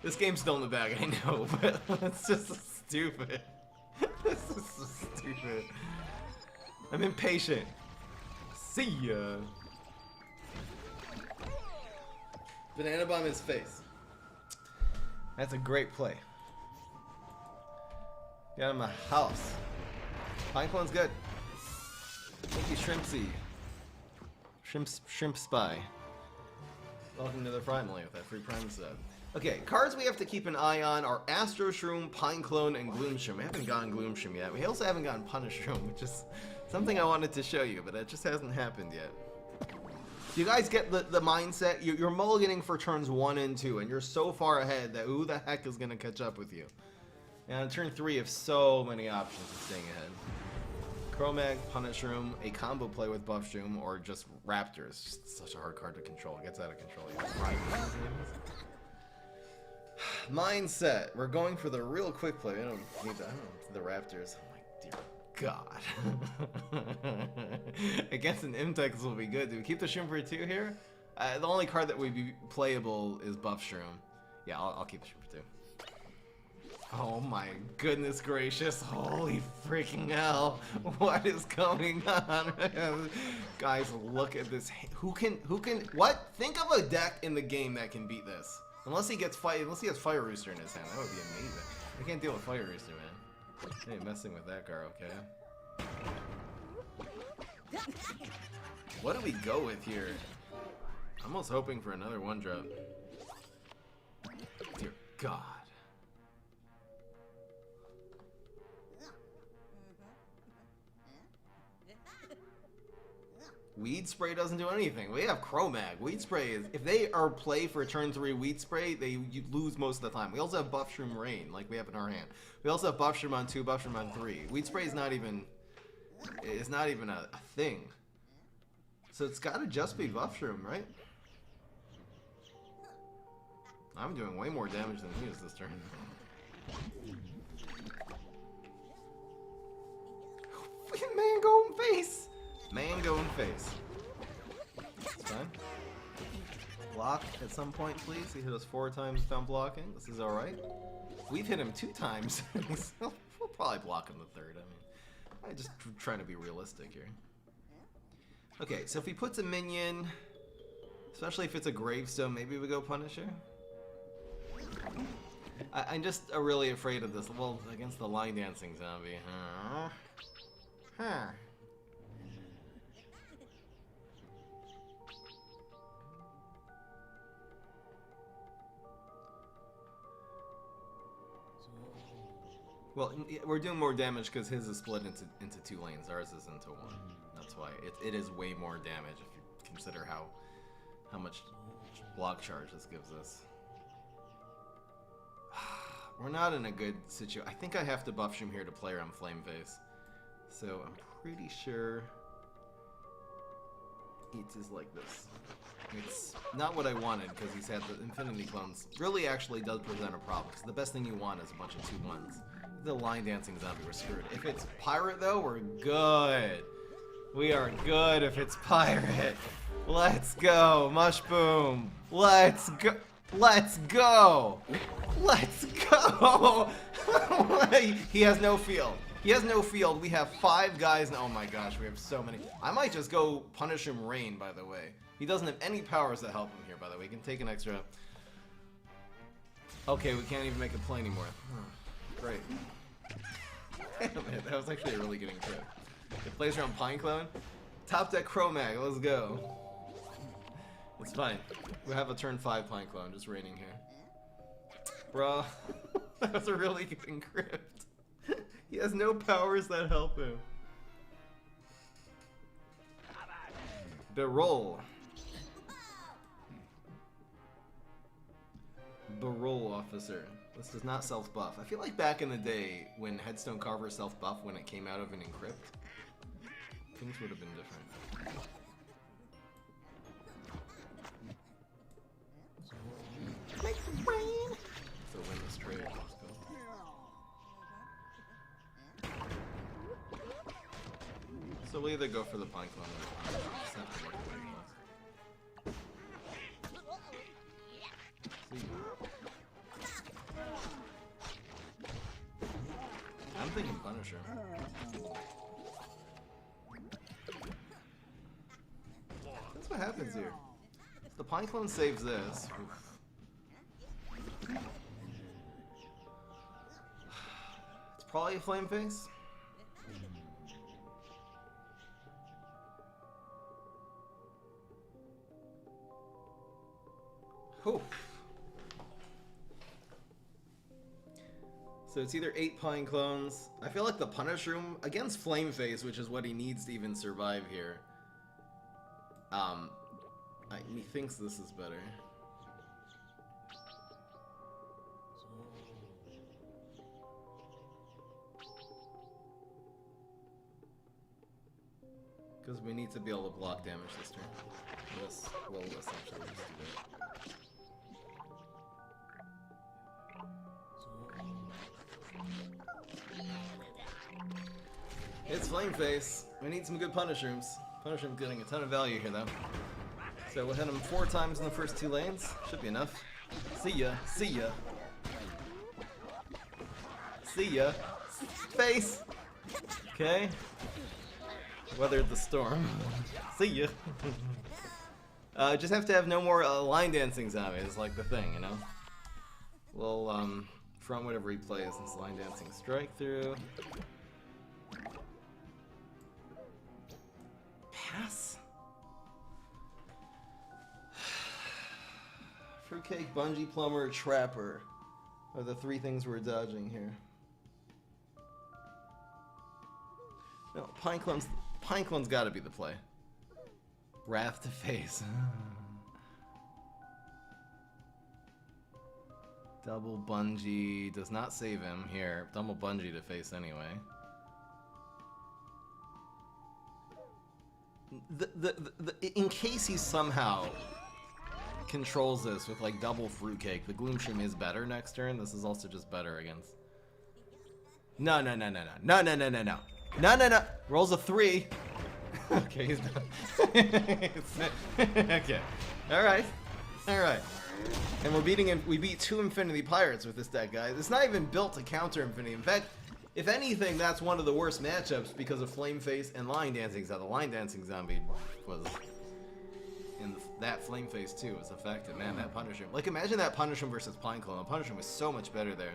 This game's still in the bag, I know, but it's just so stupid. This is so stupid. I'm impatient. See ya. Banana Bomb his face. That's a great play. Got him a house. Pineclone's good. Thank you, Shrimpsy. Shrimp Spy. Welcome to the Primally with that free Prime set. Okay, cards we have to keep an eye on are Astro Shroom, Pineclone, and Gloom Shroom. We haven't gotten Gloom Shroom yet. We also haven't gotten Punish Shroom, which is something I wanted to show you, but it just hasn't happened yet. You guys get the mindset? You're mulliganing for turns 1 and 2, and you're so far ahead that who the heck is going to catch up with you? And on turn 3, you have so many options of staying ahead. Chromag, Punish Room, a combo play with Buff Shroom, or just Raptors. Just such a hard card to control. It gets out of control. Mindset. We're going for the real quick play. I don't need that. I don't the Raptors. Oh my dear God. Against an Imtex will be good. Do we keep the Shroom for 2 here? The only card that would be playable is Buff Shroom. Yeah, I'll keep the Shroom for 2. Oh my goodness gracious. Holy freaking hell. What is going on? Guys, look at this. Who can, what? Think of a deck in the game that can beat this. Unless he has Fire Rooster in his hand. That would be amazing. I can't deal with Fire Rooster, man. I ain't messing with that card, okay? What do we go with here? I'm almost hoping for another 1-drop. Dear God. Weed Spray doesn't do anything. We have Chromag. Weed Spray is, if they are play for turn 3 Weed Spray, you lose most of the time. We also have Buff Shroom Rain, like we have in our hand. We also have Buff Shroom on 2, Buff Shroom on 3. Weed Spray is not even, a thing. So it's gotta just be Buff Shroom, right? I'm doing way more damage than he is this turn. Mango in face! Mango in face. That's fine. Block at some point, please. He hit us 4 times without blocking. This is alright. We've hit him 2 times. We'll probably block him the 3rd. I mean, I'm just trying to be realistic here. Okay, so if he puts a minion, especially if it's a gravestone, maybe we go Punisher. I'm just really afraid of this. Well, against the line dancing zombie. Huh. Well, we're doing more damage because his is split into 2 lanes. Ours is into 1. That's why it is way more damage if you consider how much block charge this gives us. We're not in a good situation. I think I have to Buff Shroom here to play around Flame Face. So I'm pretty sure it is like this. It's not what I wanted, because he's had the infinity clones. Really actually does present a problem, because the best thing you want is a bunch of 2-1s. The line dancing zombie, we're screwed. If it's pirate though, we're good. We are good if it's pirate. Let's go, Mushboom. Let's go. Let's go. Let's go. He has no field. He has no field. We have 5 guys. And oh my gosh, we have so many. I might just go punish him rain, by the way. He doesn't have any powers that help him here, by the way. He can take an extra. Okay, we can't even make a play anymore. Great. Damn it, that was actually a really good trip. It plays around Pineclone. Top deck Chromag, let's go. It's fine. We have a turn 5 Pineclone just raining here. Bruh, that was a really good encrypt. He has no powers that help him. Beroll. Beroll officer. This does not self-buff. I feel like back in the day when Headstone Carver self-buff when it came out of an encrypt, things would have been different. Make it rain! So win this trade. Let's go. So we'll either go for the Pineclone or just have to work away. I'm thinking Punisher. That's what happens here. The Pineclone saves this. Oof. It's probably a Flame Face. Oof. So it's either 8 Pineclones. I feel like the Punish Room against Flame Face, which is what he needs to even survive here. He thinks this is better. Because we need to be able to block damage this turn. This will essentially just do it. It's Flame Face. We need some good Punish Rooms. Punish Room's getting a ton of value here, though. So we'll hit him 4 times in the first 2 lanes. Should be enough. See ya. See ya. See ya. Face! Okay. Weathered the storm. See ya. Just have to have no more line dancing zombies, like the thing, you know? We'll, front whatever he plays, this line dancing strike through. Pass? Fruitcake, Bungee, Plumber, Trapper are the 3 things we're dodging here. No, Pineclone's gotta be the play. Wrath to face. Double Bungee does not save him here. Double Bungee to face anyway. In case he somehow controls this with like double Fruitcake, the Gloomshroom is better next turn. This is also just better against. No. Rolls a 3. Okay, he's done. Okay. Alright. And we're beating him. We beat 2 Infinity Pirates with this deck, guys. It's not even built to counter Infinity. In fact, if anything, that's one of the worst matchups because of Flame Face and Line Dancing. So the Line Dancing zombie was in that Flame Face too was effective. Man, that Punisher. Like, imagine that Punisher versus Pineclone. The Punisher was so much better there.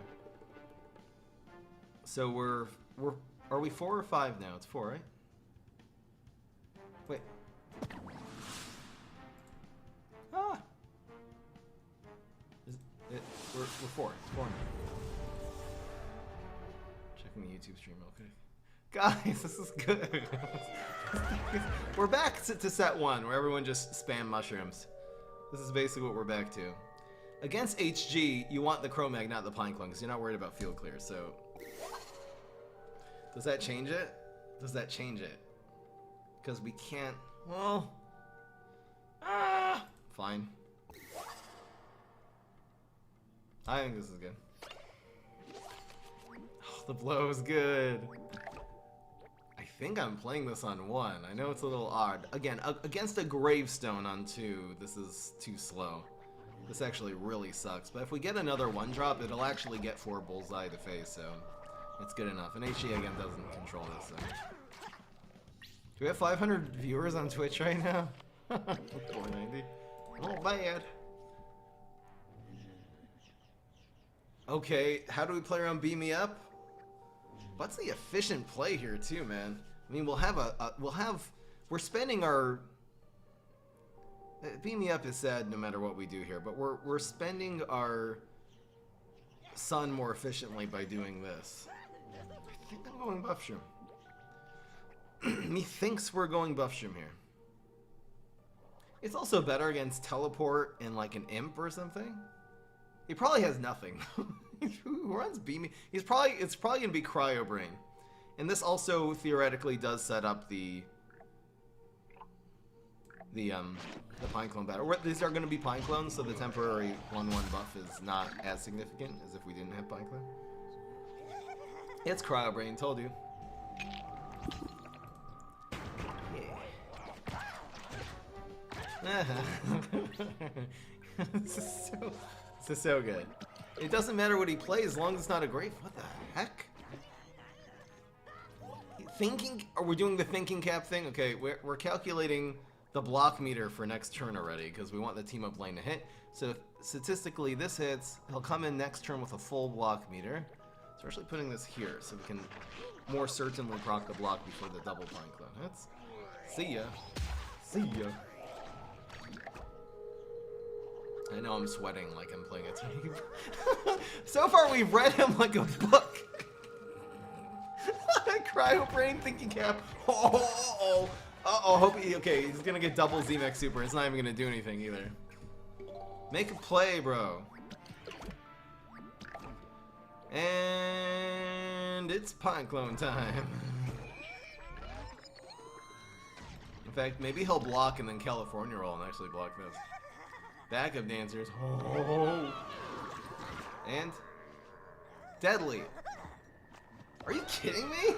So are we 4 or 5 now? It's 4, right? Wait. Ah. We're 4. It's 4 now. Checking the YouTube stream real quick. Guys, this is good. We're back to set 1, where everyone just spam mushrooms. This is basically what we're back to. Against HG, you want the Chromag, not the Pineclone, because you're not worried about field clear, so... Does that change it? Does that change it? Because we can't... Well... Ah, fine. I think this is good. Oh, the blow is good. I think I'm playing this on 1. I know it's a little odd. Again, against a gravestone on 2, this is too slow. This actually really sucks. But if we get another 1-drop, it'll actually get 4 bullseye to face, so it's good enough. And HE again doesn't control this, so. Do we have 500 viewers on Twitch right now? 490. Not bad. Okay, how do we play around Beam Me Up? What's the efficient play here too, man? I mean, we're spending our... Beam Me Up is sad no matter what we do here, but we're spending our sun more efficiently by doing this. I think I'm going Buffshroom. Methinks we're going Buffshroom here. It's also better against Teleport and like an Imp or something. He probably has nothing. Who runs Beamy? It's probably gonna be Cryo Brain, and this also theoretically does set up the Pine Clone battle. These are gonna be Pine Clones, so the temporary 1/1 buff is not as significant as if we didn't have Pine Clone. It's Cryo Brain, told you. This is so good. It doesn't matter what he plays as long as it's not a grave. What the heck? Are we doing the thinking cap thing? Okay, we're calculating the block meter for next turn already because we want the team up lane to hit. So statistically, this hits. He'll come in next turn with a full block meter. So we're actually putting this here so we can more certainly proc the block before the double Pine Clone hits. See ya. See ya. I know I'm sweating like I'm playing a team. So far we've read him like a book. Cryo Brain, thinking cap. Oh, hope he, okay, he's gonna get double Z-Max Super. It's not even gonna do anything either. Make a play, bro. And it's Pine Clone time. In fact, maybe he'll block and then California roll and actually block this. Backup dancers. Oh. And deadly. Are you kidding me?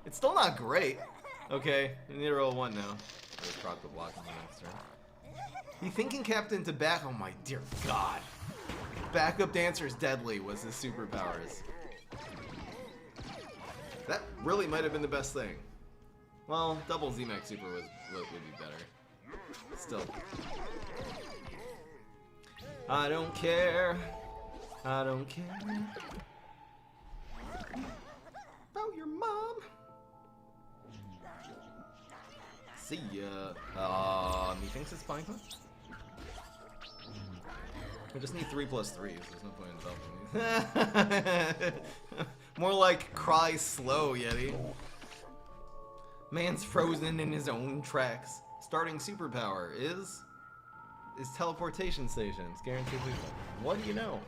It's still not great. Okay, we need to roll 1 now. Let's proc the block on the next turn. He thinking captain to back. Oh my dear God. Backup dancer's deadly was his superpowers. That really might have been the best thing. Well, double Z-Max Super would be better. Still. I don't care. I don't care. About your mom. See ya. Methinks it's Pine Clone? We just need 3+3, so there's no point in developing these. More like cry slow, Yeti. Man's frozen in his own tracks. Starting superpower is teleportation stations. Guaranteed lethal. What do you know?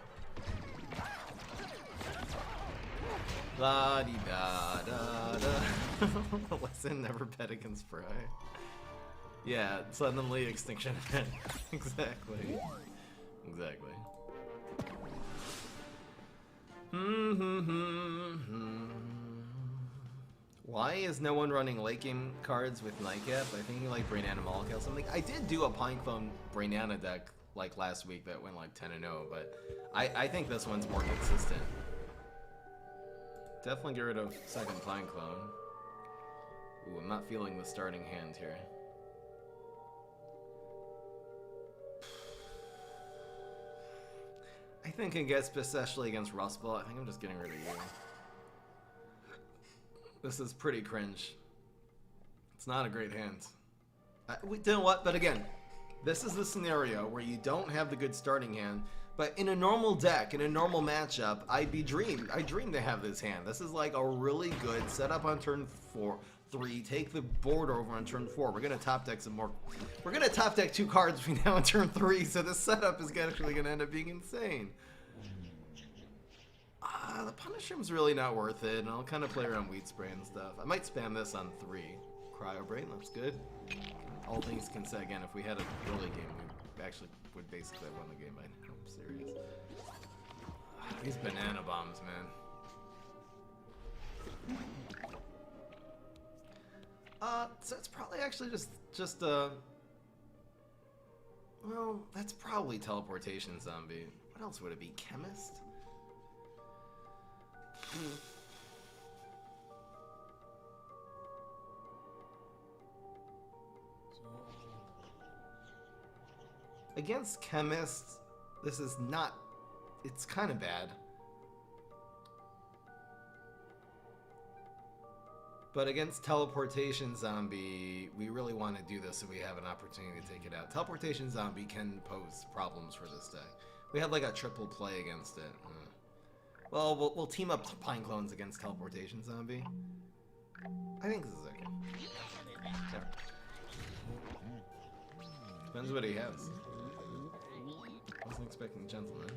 La di da da da. Lesson: never bet against Fry. Yeah, suddenly extinction event. Exactly. Exactly. Why is no one running late game cards with Nightcap? I think you like Brainana Molotov something. I did do a Pine Clone Brainana deck like last week that went like 10-0, but I think this one's more consistent. Definitely get rid of second Pine Clone. Ooh, I'm not feeling the starting hand here. I think especially against Rustball, I think I'm just getting rid of you. This is pretty cringe. It's not a great hand. You know what? But again, this is the scenario where you don't have the good starting hand. But in a normal deck, in a normal matchup, I dream to have this hand. This is like a really good setup on turn 3. Take the board over on turn 4. We're gonna top deck some more. We're gonna top deck 2 cards between now and turn 3. So this setup is actually gonna end up being insane. The Punish Room's really not worth it, and I'll kind of play around Weed Spray and stuff. I might spam this on 3. Cryo Brain looks good. all things considered, again, if we had an early game, we actually would basically have won the game. I'm serious. These banana bombs, man. So it's probably actually just well, that's probably teleportation zombie. What else would it be? Chemist? Against chemists, this is not, it's kind of bad. But against teleportation zombie, we really want to do this so we have an opportunity to take it out. Teleportation zombie can pose problems for this deck. We had like a triple play against it. Well, we'll team up Pine Clones against teleportation zombie. I think this is okay. Depends what he has. Wasn't expecting gentleman.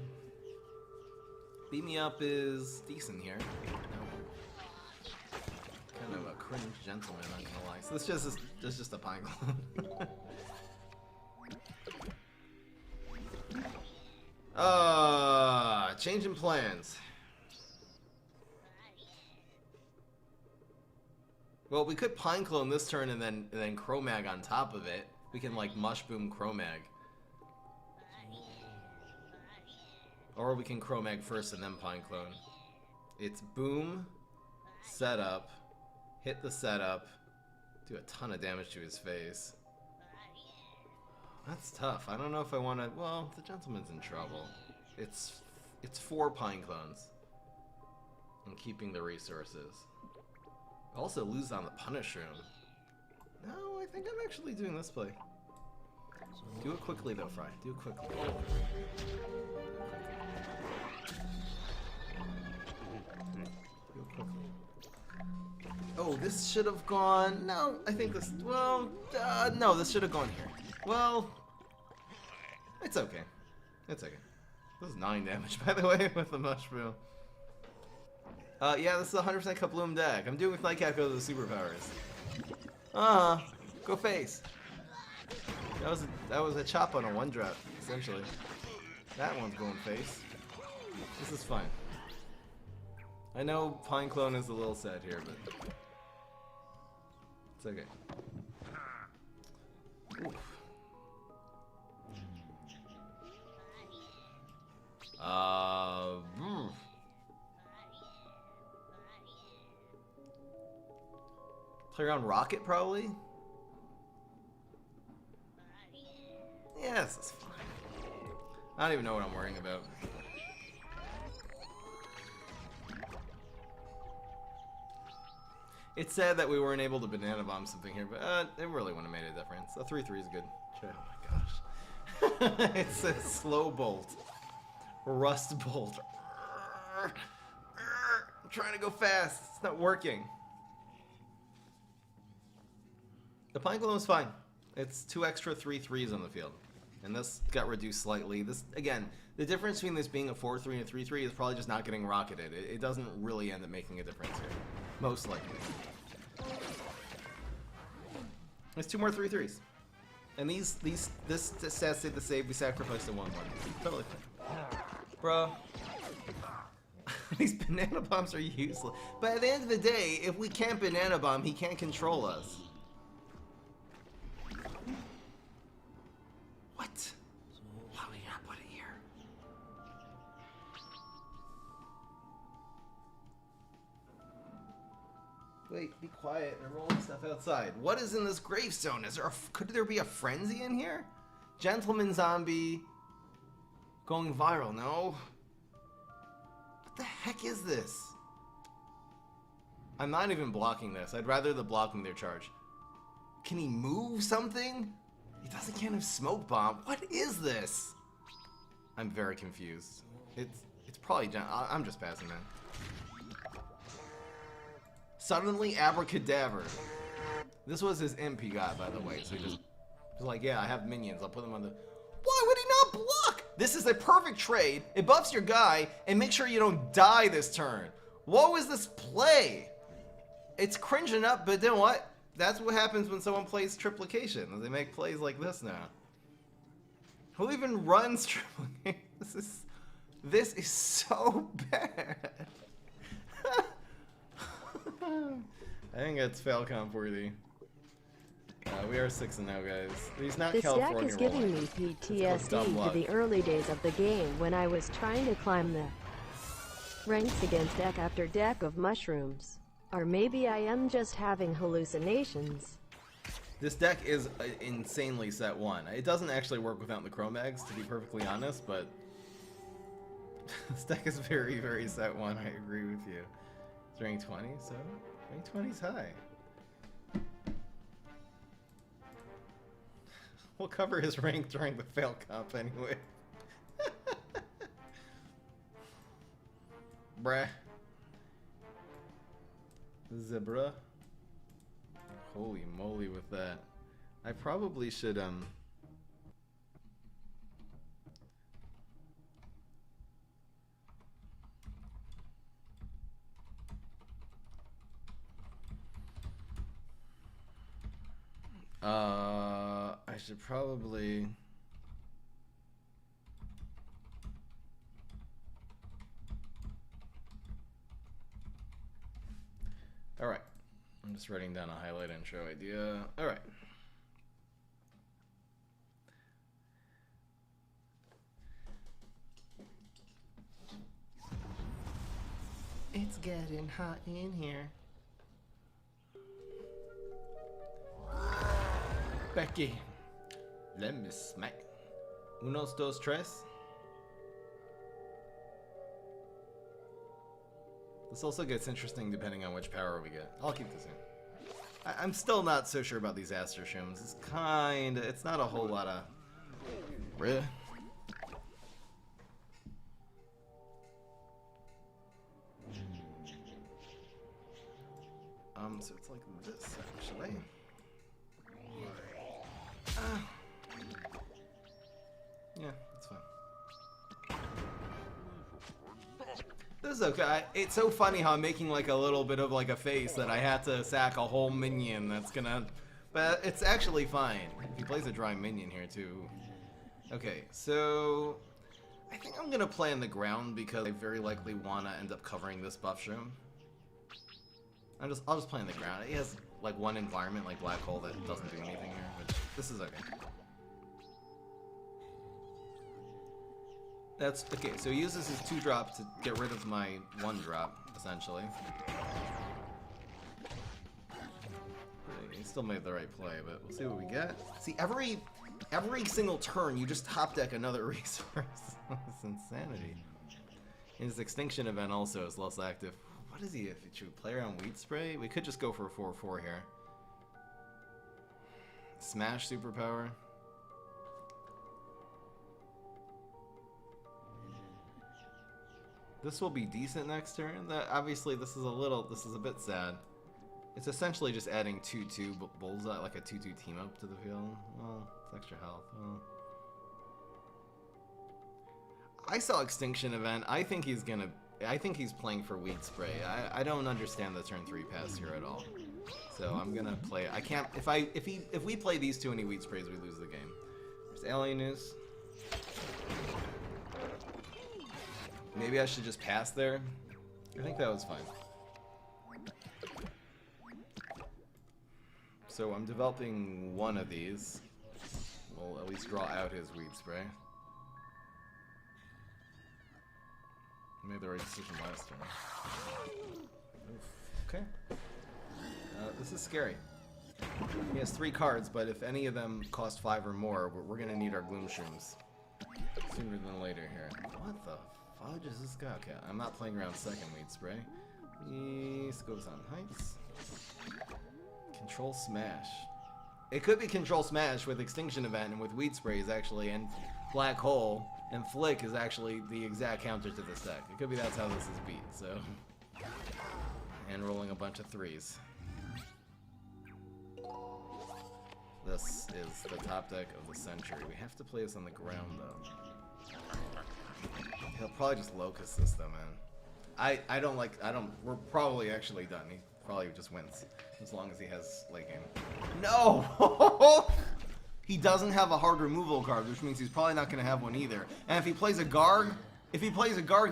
Beat me up is decent here. Kind of a cringe gentleman, I'm not gonna lie. So this is just a Pine Clone. Changing plans. Well, we could Pine Clone this turn and then Chromag on top of it. We can like Mushboom Chromag. Or we can Chromag first and then Pine Clone. It's boom, setup, hit the setup, do a ton of damage to his face. That's tough. I don't know if I want to. Well, the gentleman's in trouble. It's 4 Pine Clones. I'm keeping the resources. Also lose on the Punish Room. No, I think I'm actually doing this play. Do it quickly though, Fry. Do it quickly. Do it quickly. Oh, this should have gone. No, I think this. Well, no, this should have gone here. Well, it's okay. It's okay. This is 9 damage, by the way, with the Mushroom. Yeah, this is a 100% Kabloom deck. I'm doing with Nightcap because of the superpowers. Go face. That was a chop on a 1-drop, essentially. That one's going face. This is fine. I know Pine Clone is a little sad here, but it's okay. Oof. Play around Rocket, probably? Yeah, this is fine. I don't even know what I'm worrying about. It's sad that we weren't able to banana bomb something here, but it really wouldn't have made a difference. A 3-3 is good. Oh my gosh. It's a slow bolt. Rust bolt. I'm trying to go fast. It's not working. The Pine Clone is fine. It's 2 extra 3-3s on the field. And this got reduced slightly. This, again, the difference between this being a 4-3 and a 3-3 is probably just not getting rocketed. It doesn't really end up making a difference here. Most likely. There's 2 more 3-3s. And this stat stayed the same. We sacrificed a 1-1. Totally fine. Bro. These banana bombs are useless. But at the end of the day, if we can't banana bomb, he can't control us. What? Why would you not put it here? Wait, be quiet. They're rolling stuff outside. What is in this gravestone? Could there be a frenzy in here? Gentleman zombie going viral. No. What the heck is this? I'm not even blocking this. I'd rather the blocking their charge. Can he move something? He doesn't kind of smoke bomb. What is this? I'm very confused. It's probably I'm just passing, man. Suddenly abracadabra. This was his imp he got, by the way. So he just was like, yeah, I have minions. I'll put them on the. Why would he not block? This is a perfect trade. It buffs your guy and make sure you don't die this turn. What was this play? It's cringing up, but then what? That's what happens when someone plays triplication. They make plays like this now. Who even runs triplication? This is so bad. I think it's fail comp worthy. We are 6-0 guys. He's not
This
California
deck is giving
rolling.
me
It's called dumb
PTSD
luck.
to the early days of the game when I was trying to climb the ranks against deck after deck of mushrooms. Or maybe I am just having hallucinations.
This deck is insanely set 1. It doesn't actually work without the Chromags, to be perfectly honest, but this deck is very, very set 1. I agree with you. It's rank 20, so rank 20 is high. We'll cover his rank during the fail comp anyway. Bruh. Zebra. Holy moly with that. I probably should, I should probably... Alright. I'm just writing down a highlight intro idea. Alright. It's getting hot in here. Becky. Let me smack. Unos, dos, tres. This also gets interesting depending on which power we get. I'll keep this in. I'm still not so sure about these Aster Shims. It's not a whole lot of... Really? So it's like this, actually. Yeah, that's fine. This is okay. It's so funny how I'm making like a little bit of like a face that I had to sack a whole minion that's gonna... But it's actually fine. He plays a dry minion here too. Okay, so... I think I'm gonna play on the ground because I very likely wanna end up covering this buff shroom. I'll just play on the ground. He has like one environment like Black Hole that doesn't do anything here, which this is okay. That's okay, so he uses his 2-drop to get rid of my 1-drop, essentially. He still made the right play, but we'll see what we get. See, every single turn you just top deck another resource. It's insanity. His extinction event also is less active. What is he? If he should play around Weed Spray? We could just go for a 4/4 here. Smash superpower. This will be decent next turn. Obviously, this is a bit sad. It's essentially just adding 2/2 bullseye, like a 2/2 team up to the field. Well, it's extra health. Well, I saw Extinction Event. I think he's playing for Weed Spray. I don't understand the turn 3 pass here at all. So I'm gonna play. I can't. If we play these two and he Weed Sprays, we lose the game. There's Alien News. Maybe I should just pass there. I think that was fine. So I'm developing one of these. We'll at least draw out his Weed Spray. Made the right decision last turn. Oof. Okay. This is scary. He has 3 cards, but if any of them cost 5 or more, we're gonna need our Gloom Shrooms sooner than later here. What the fudge is this guy? Okay, I'm not playing around second Weed Spray. This goes on Heights. Control Smash. It could be Control Smash with Extinction Event and with Weed Spray is actually, and Black Hole and Flick is actually the exact counter to this deck. It could be that's how this is beat, so. And rolling a bunch of 3s. This is the top deck of the century. We have to play this on the ground though. He'll probably just Locust this though, man. We're probably actually done. He probably just wins as long as he has late game. No! He doesn't have a hard removal card, which means he's probably not going to have one either. And if he plays a Garg,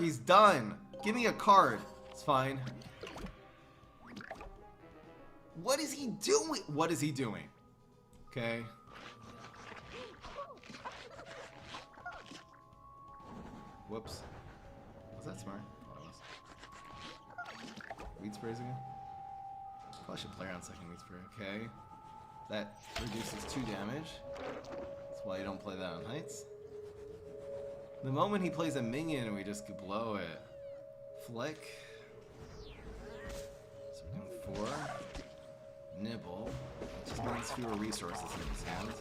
he's done. Give me a card. It's fine. What is he doing? What is he doing? Okay. Whoops. Was that smart? Oh, it was. Weed sprays again? Probably should play around second weed spray. Okay. That reduces 2 damage. That's why you don't play that on heights. The moment he plays a minion, we just could blow it. Flick. So we're doing 4. Nibble. It just means fewer resources in his hand.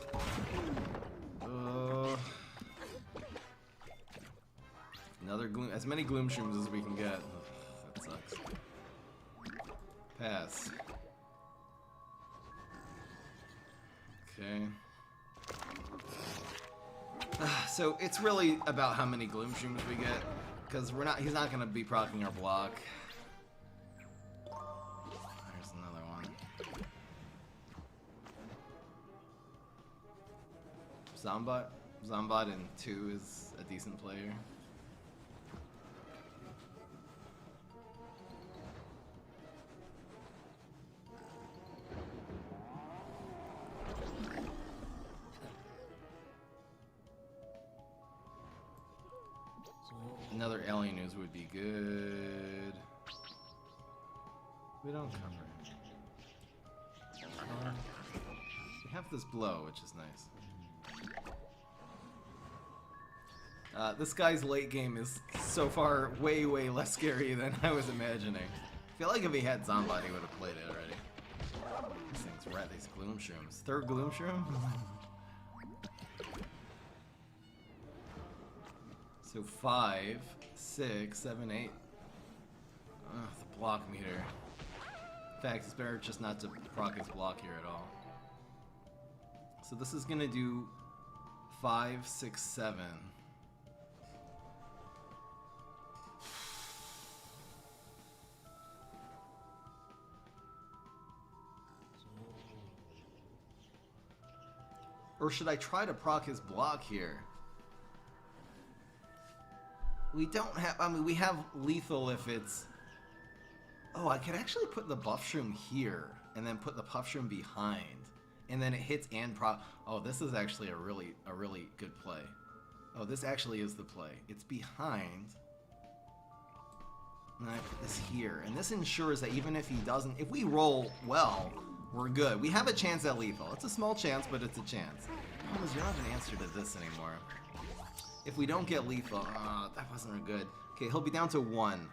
Another gloom. As many gloom shrooms as we can get. Ugh, that sucks. Pass. Okay. So it's really about how many gloom shrooms we get, because he's not gonna be proccing our block. There's another one. Zombot in 2 is a decent player. Another alien news would be good. We don't cover it. We have this blow, which is nice. This guy's late game is so far way, way less scary than I was imagining. I feel like if he had Zombot, he would have played it already. These things rat, these gloom shrooms. Third gloom shroom? So 5, 6, 7, 8. Ugh, the block meter. In fact, it's better just not to proc his block here at all. So this is gonna do 5, 6, 7. Or should I try to proc his block here? We don't have, I mean, we have lethal if it's... Oh, I could actually put the buff shroom here, and then put the puff shroom behind. And then it hits and proc... Oh, this is actually a really good play. Oh, this actually is the play. It's behind. And I put this here. And this ensures that even if he doesn't... If we roll well, we're good. We have a chance at lethal. It's a small chance, but it's a chance. The problem is you don't have an answer to this anymore. If we don't get lethal, that wasn't good. Okay, he'll be down to 1.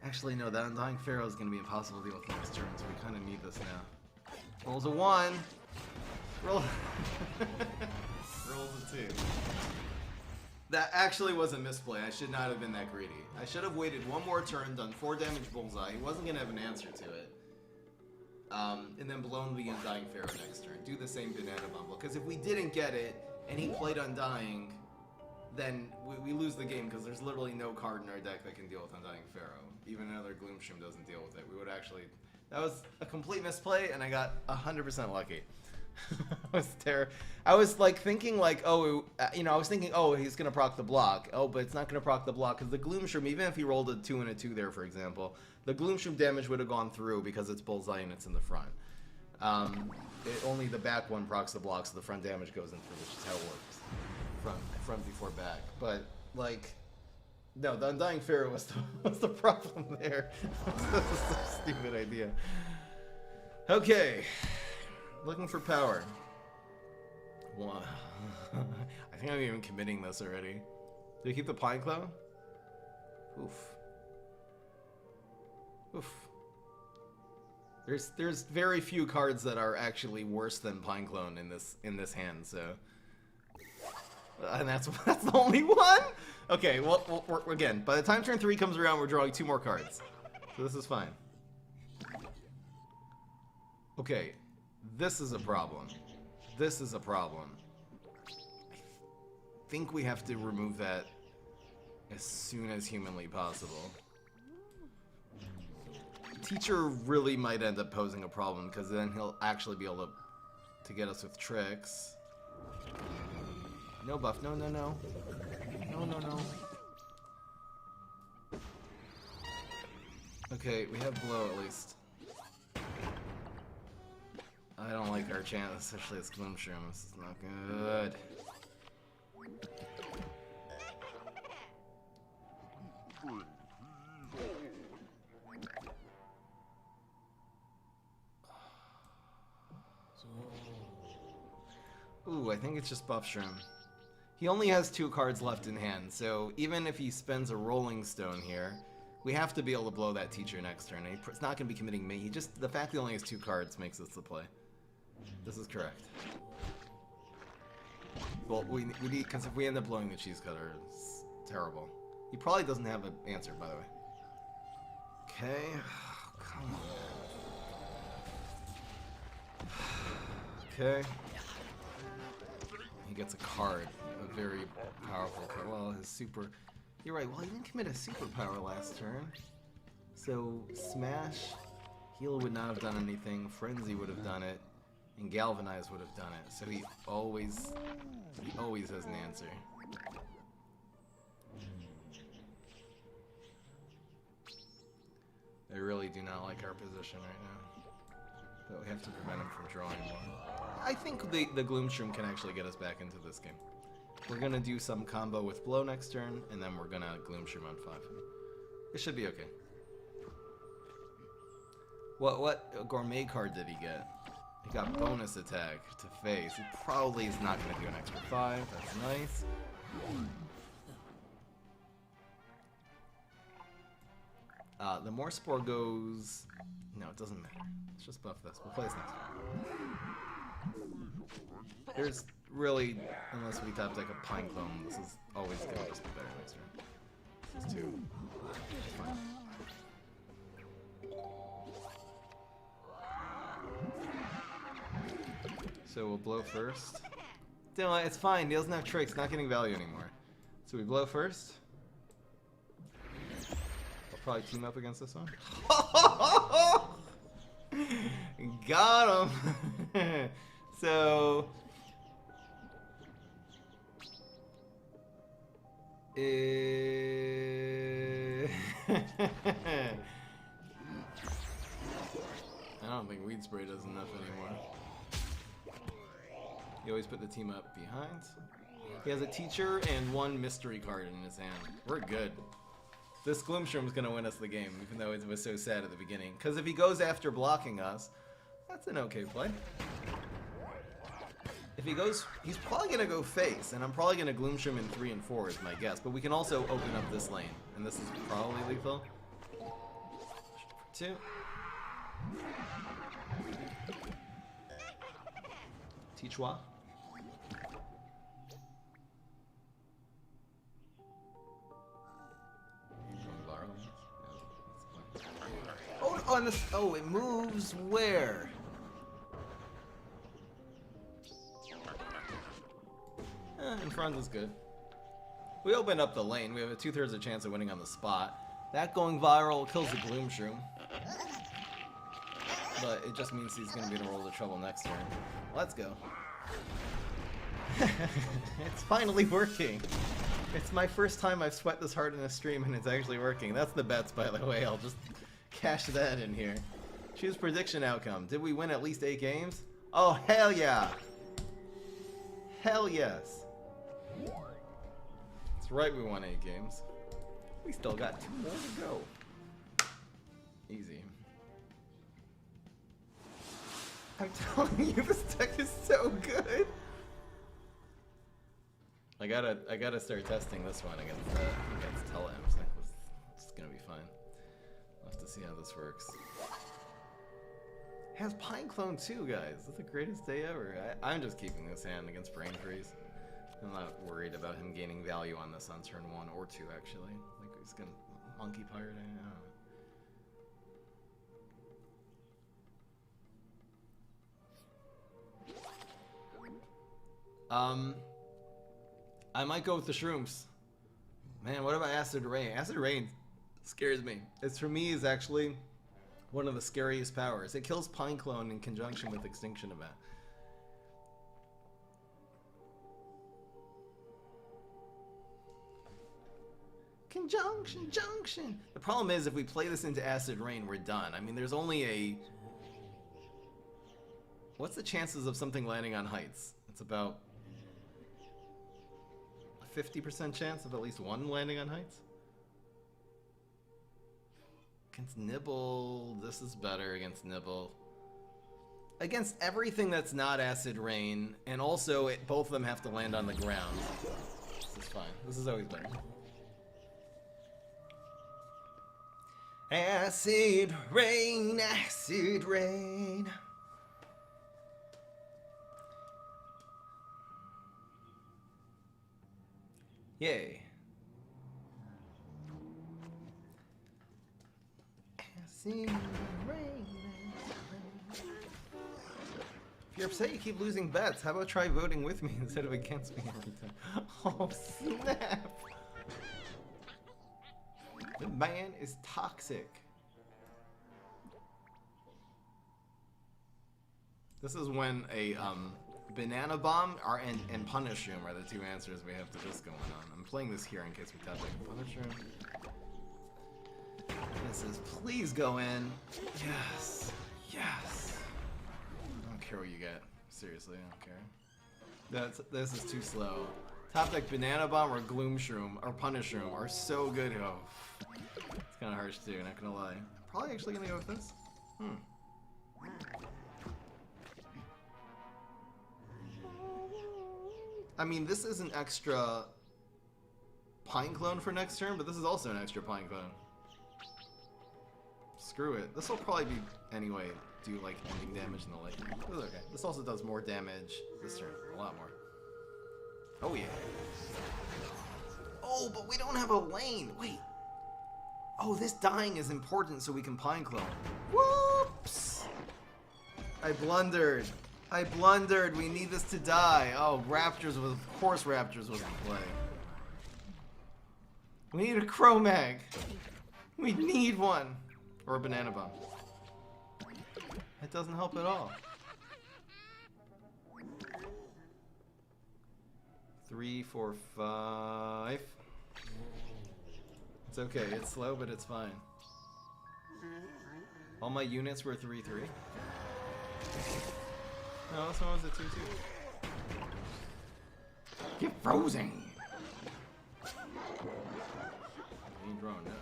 Actually, no, that Undying Pharaoh is going to be impossible to deal with next turn, so we kind of need this now. Rolls a 1. Rolls a 2. That actually was a misplay. I should not have been that greedy. I should have waited 1 more turn, done 4 damage bullseye. He wasn't going to have an answer to it. And then blown the Undying Pharaoh next turn. Do the same Banana Bumble. Because if we didn't get it, and he played Undying... then we lose the game because there's literally no card in our deck that can deal with Undying Pharaoh. Even another Gloom Shroom doesn't deal with it. We would actually... That was a complete misplay, and I got 100% lucky. I was like thinking like, oh, you know, I was thinking, oh, he's gonna proc the block. Oh, but it's not gonna proc the block because the Gloom Shroom, even if he rolled a 2 and a 2 there, for example, the Gloom Shroom damage would have gone through because it's bullseye and it's in the front. Only the back one procs the block, so the front damage goes in through, which is how it works. Front before back. But like, no, the Undying Pharaoh was the problem there. That's a stupid idea. Okay, looking for power. One. I think I'm even committing this already. Do we keep the Pine Cloud? Oof. Oof. There's very few cards that are actually worse than Pineclone in this hand, so. And that's the only one? Okay, well, again, by the time turn 3 comes around, we're drawing 2 more cards. So this is fine. Okay, this is a problem. This is a problem. I think we have to remove that as soon as humanly possible. Teacher really might end up posing a problem, because then he'll actually be able to get us with tricks. No buff. No, no, no. No, no, no. Okay, we have blow at least. I don't like our chance, especially this Gloom Shroom. This is not good. Ooh, I think it's just Buff Shroom. He only has 2 cards left in hand, so even if he spends a Rolling Stone here, we have to be able to blow that teacher next turn. It's not going to be committing me. The fact that he only has 2 cards makes this the play. This is correct. Well, we need, because if we end up blowing the cheese cutter, it's terrible. He probably doesn't have an answer, by the way. Okay. Oh, come on. Okay. He gets a card, a very powerful card. Well, his super... You're right, well, he didn't commit a superpower last turn. So, Smash, Heal would not have done anything, Frenzy would have done it, and Galvanize would have done it. So he always has an answer. I really do not like our position right now. But we have to prevent him from drawing more. I think the Gloom Shroom can actually get us back into this game. We're gonna do some combo with Blow next turn, and then we're gonna Gloom Shroom on 5. It should be okay. What gourmet card did he get? He got bonus attack to face. He probably is not gonna do an extra 5. That's nice. The more Spore goes... No, it doesn't matter. Let's just buff this. We'll play this next turn. There's really, unless we tap like a Pine Clone, this is always gonna just be better next turn. This is 2. It's fine. So we'll blow first. No, it's fine. He doesn't have tricks. Not getting value anymore. So we blow first. I'll probably team up against this one. Got him. So I don't think Weed Spray does enough anymore. You always put the team up behind. He has a teacher and 1 mystery card in his hand. We're good. This Gloom Shroom's gonna win us the game, even though it was so sad at the beginning. Because if he goes after blocking us, that's an okay play. If he goes, he's probably gonna go face, and I'm probably gonna Gloom Shroom in 3 and 4 is my guess. But we can also open up this lane, and this is probably lethal. 2. Tichwa. Oh, and this, oh, it moves where? In front is good. We open up the lane. We have a 2/3 chance of winning on the spot. That going viral kills the Gloom Shroom. But it just means he's going to be in a world of trouble next turn. Let's go. It's finally working. It's my first time I've sweat this hard in a stream and it's actually working. That's the bets, by the way. I'll just cash that in here. Choose prediction outcome. Did we win at least 8 games? Oh, hell yeah. Hell yes. That's right, we won 8 games. We still got 2 more to go. Easy. I'm telling you, this deck is so good. I gotta start testing this one against Telems. It's gonna be fine. We'll have to see how this works. It has Pine Clone too, guys. That's the greatest day ever. I'm just keeping this hand against Brain Freeze. I'm not worried about him gaining value on this on turn 1 or 2, actually. Like, he's gonna Monkey Pirate, I don't know. I might go with the Shrooms. Man, what about Acid Rain? Acid Rain scares me. It's for me is actually One of the scariest powers. It kills Pine Clone in conjunction with Extinction Event. Junction. The problem is, if we play this into Acid Rain, we're done. I mean, there's only a... What's the chances of something landing on Heights? It's about a 50% chance of at least one landing on Heights. Against Nibble, this is better against Nibble. Against everything that's not Acid Rain, and also both of them have to land on the ground. This is fine. This is always better. Acid rain, acid rain. Yay. Acid rain. If you're upset you keep losing bets, how about try voting with me instead of against me every time? Oh, snap. The man is toxic. This is when a banana bomb and punish room are the two answers we have to this going on. I'm playing this here in case we tap like punish room. This is please go in. Yes. Yes. I don't care what you get. Seriously, I don't care. This is too slow. Top deck banana bomb or gloom shroom or punish room are so good. Oh, it's kind of harsh too. Not gonna lie. Probably actually gonna go with this. I mean, this is an extra Pine Clone for next turn, but this is also an extra Pine Clone. Screw it. This will probably be anyway. Do like ending damage in the late. This is okay. This also does more damage this turn. A lot more. Oh yeah. Oh, but we don't have a lane. Wait. Oh, this dying is important so we can Pine Clone. Whoops! I blundered. I blundered. We need this to die. Oh, Raptors was, of course Raptors was in play. We need a Chromag. We need one. Or a Banana Bomb. It doesn't help at all. 3, 4, 5. It's okay. It's slow, but it's fine. All my units were 3, 3. No, this one was a 2, 2. Get frozen! He ain't drawing nothing.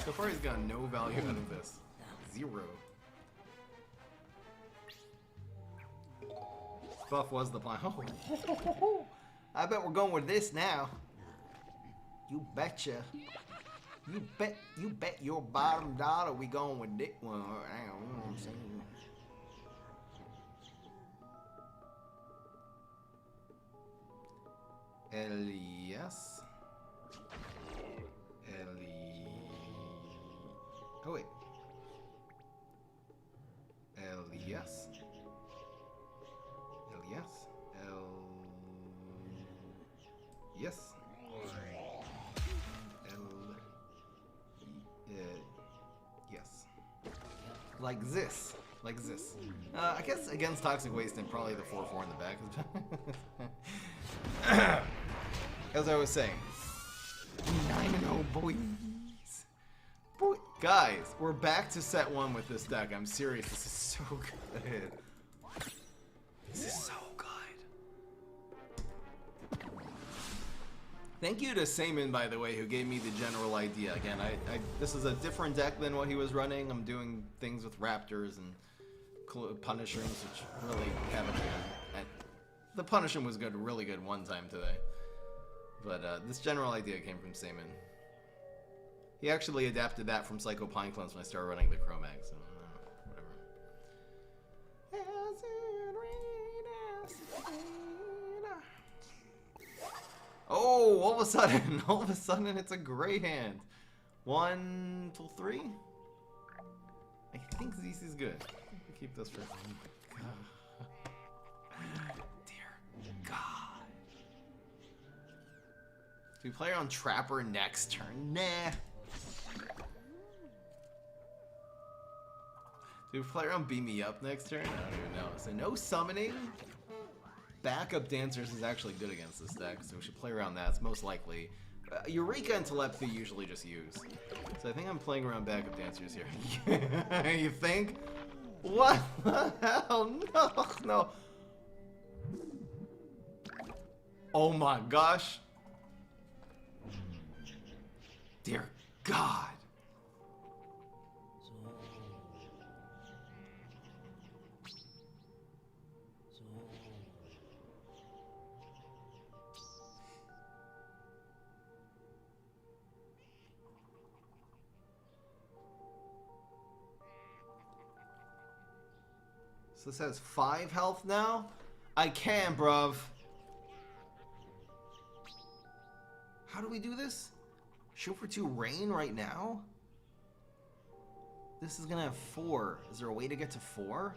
So far, he's got no value out of this. 0. Buff was the plan. Oh, I bet we're going with this now. You betcha. You bet your bottom dollar we going with this one right now. You know what I'm saying? Elias. Oh wait. Elias. Yes. Yes. Like this. Like this. I guess against Toxic Waste and probably the 4-4 in the back. As I was saying. 9-0 boys. Guys, we're back to set 1 with this deck. I'm serious. This is so good. This is so good. Thank you to Seaman, by the way, who gave me the general idea. Again, this is a different deck than what he was running. I'm doing things with Raptors and Punish Rooms, which really haven't been. The Punish Room was good, really good one time today. But this general idea came from Seaman. He actually adapted that from Psycho Pine Clones when I started running the Chromag, so whatever. Oh, all of a sudden, it's a great hand. 1 till 3. I think ZC's good. We'll keep this for. Dear God. Do we play on Trapper next turn? Nah. Do we play around Beam Me Up next turn? I don't even know. So no summoning. Backup Dancers is actually good against this deck, so we should play around that. It's most likely. Eureka and Telepathy usually just use. So I think I'm playing around Backup Dancers here. You think? What the hell? No, no. Oh my gosh. Dear God. So this has 5 health now? I can, bruv. How do we do this? Show for 2 rain right now? This is gonna have 4. Is there a way to get to 4?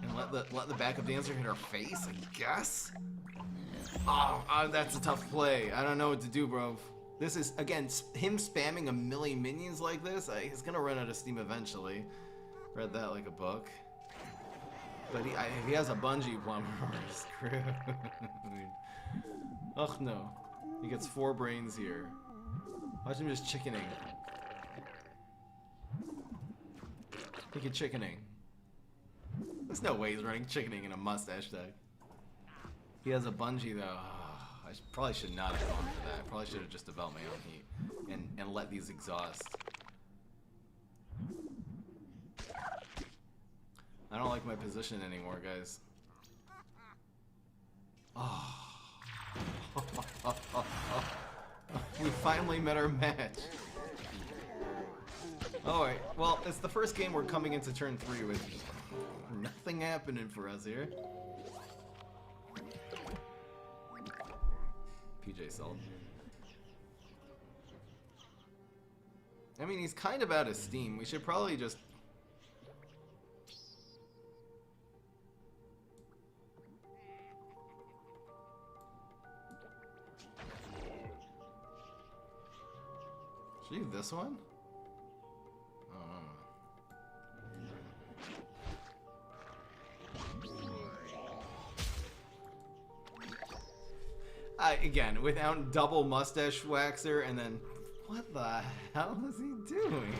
And let the backup dancer hit her face, I guess? Oh, that's a tough play. I don't know what to do, bro. This is, again, him spamming a million minions like this. He's gonna run out of steam eventually. Read that like a book. But he has a bungee plumber. Screwed. Ugh, no. He gets 4 brains here. Watch him just chickening. Look at chickening. There's no way he's running chickening in a mustache deck. He has a bungee though. I probably should not have gone for that. I probably should have just developed my own heat and let these exhaust. I don't like my position anymore, guys. Oh. We finally met our match. Alright, well, it's the first game we're coming into turn 3 with nothing happening for us here. PJ Salt. I mean, he's kind of out of steam. We should probably just... Should I use this one? Again, without double mustache waxer, and then what the hell is he doing?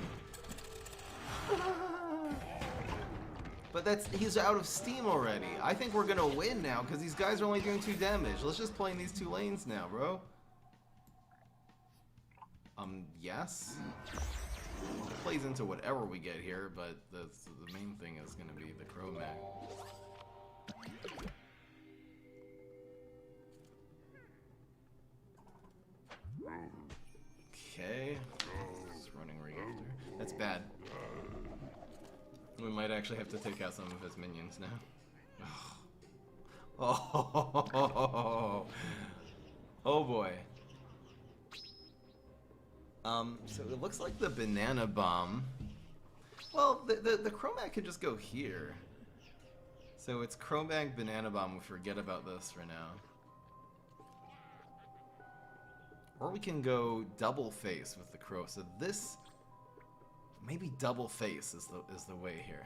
But he's out of steam already. I think we're gonna win now because these guys are only doing 2 damage. Let's just play in these 2 lanes now, bro. Yes. It plays into whatever we get here, but the main thing is gonna be the Cro-Mag. Okay. Just running reactor. That's bad. We might actually have to take out some of his minions now. Oh, oh boy. So it looks like the banana bomb. Well, the Cro-Mag could just go here. So it's Cro-Mag, banana bomb. We forget about this for now. Or we can go double face with the crow. So this, maybe double face is the way here.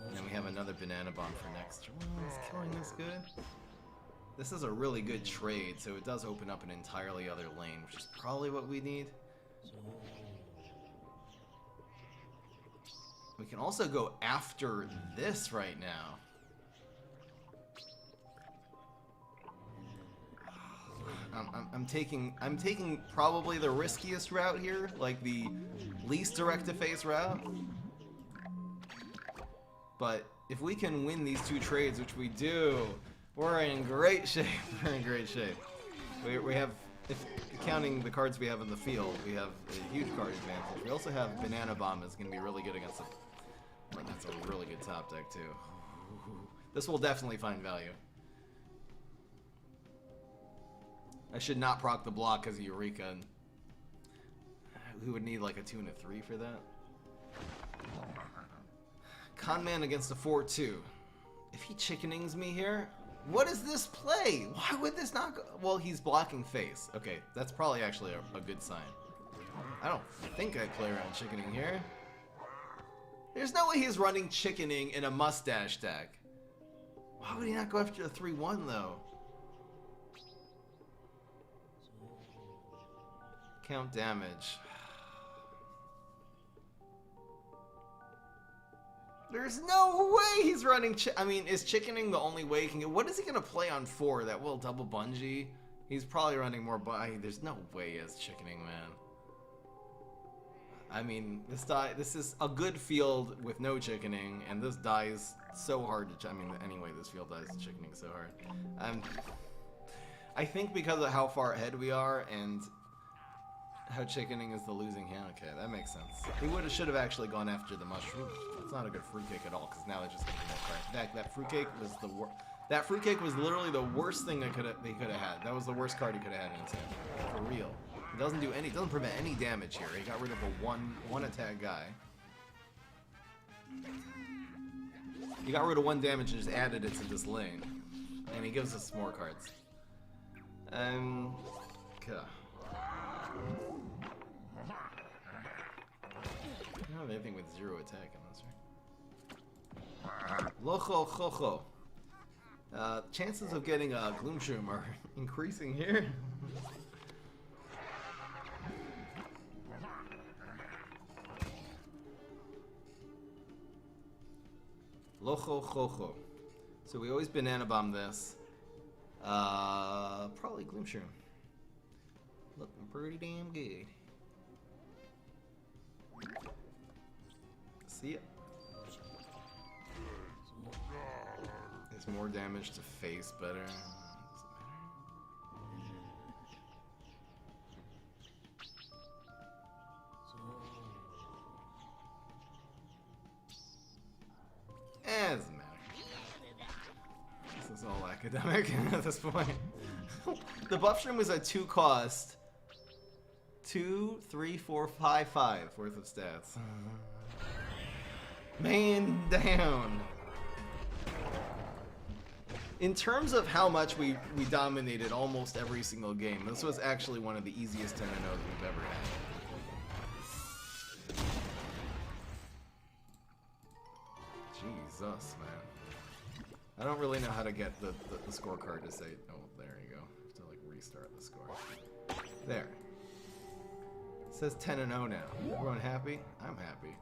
And then we have another banana bomb for next turn. Oh, is killing this good? This is a really good trade, so it does open up an entirely other lane, which is probably what we need. We can also go after this right now. I'm taking probably the riskiest route here, like the least direct-to-face route. But if we can win these 2 trades, which we do, we're in great shape. We're in great shape. We have, if counting the cards we have in the field, we have a huge card advantage. We also have Banana Bomb is going to be really good against that's a really good top deck too. This will definitely find value. I should not proc the block because of Eureka. And we would need like a 2 and a 3 for that. Conman against a 4-2. If he chickenings me here, What is this play? Why would this not go? Well, he's blocking face. Okay, that's probably actually a good sign. I don't think I play around chickening here. There's no way he's running chickening in a mustache deck. Why would he not go after the 3-1 though? Count damage. There's no way he's running I mean, is chickening the only way he can get? What is he gonna play on 4? That will double bungee? He's probably running more there's no way he has chickening, man. I mean, this is a good field with no chickening, and this dies so hard to I mean, anyway, this field dies chickening so hard. I think because of how far ahead we are, and how chickening is the losing hand. Okay, that makes sense. He should have actually gone after the mushroom. That's not a good fruitcake at all, because now they're just gonna be more crack. In fact, that fruitcake was the worst. That fruitcake was literally the worst thing they could have had. That was the worst card he could have had in his hand. For real. It doesn't do any. Doesn't prevent any damage here. He got rid of a one attack guy. He got rid of 1 damage and just added it to this lane, and he gives us more cards. Okay. I don't have anything with 0 attack in this, right? Locho Chocho. Chances of getting a Gloomshroom are increasing here. Locho Chocho. So we always banana bomb this. Probably Gloomshroom. Looking pretty damn good. See it? There's more damage to face better. Doesn't matter. This is all academic at this point. The buff shroom was a 2 cost. 2, 3, 4, 5, 5 worth of stats. Man down. In terms of how much we dominated almost every single game, this was actually one of the easiest 10-0s we've ever had. Jesus, man. I don't really know how to get the scorecard to say, oh, there you go. To like restart the score. There. It says 10-0 now. Everyone happy? I'm happy.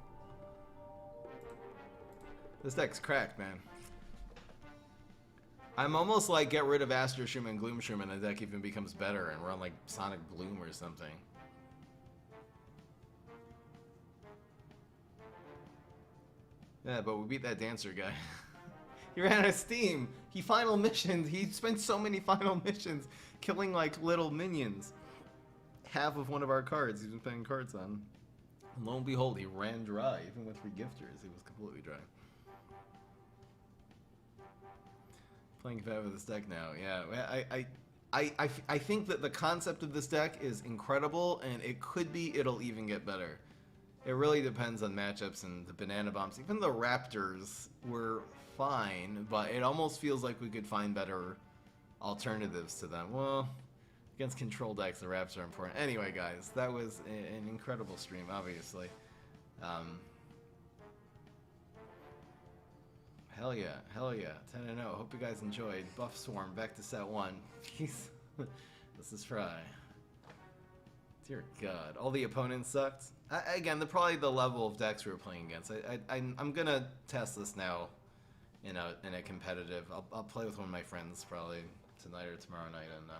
This deck's cracked, man. I'm almost like get rid of Astroshroom and Gloomshroom and the deck even becomes better and run like Sonic Bloom or something. Yeah, but we beat that dancer guy. He ran out of steam. He final missioned. He spent so many final missions killing like little minions. Half of one of our cards he's been playing cards on. And lo and behold, he ran dry. Even with regifters, he was completely dry. Playing bad with this deck now, yeah. I think that the concept of this deck is incredible, and it could be it'll even get better. It really depends on matchups and the banana bombs. Even the Raptors were fine, but it almost feels like we could find better alternatives to them. Well, against control decks, the Raps are important. Anyway, guys, that was an incredible stream, obviously. Hell yeah, 10-0. Hope you guys enjoyed. Buff Swarm, back to set 1. Peace. This is Fry. Dear God, all the opponents sucked. Again, probably the level of decks we were playing against. I'm gonna test this now in a competitive. I'll play with one of my friends probably tonight or tomorrow night, and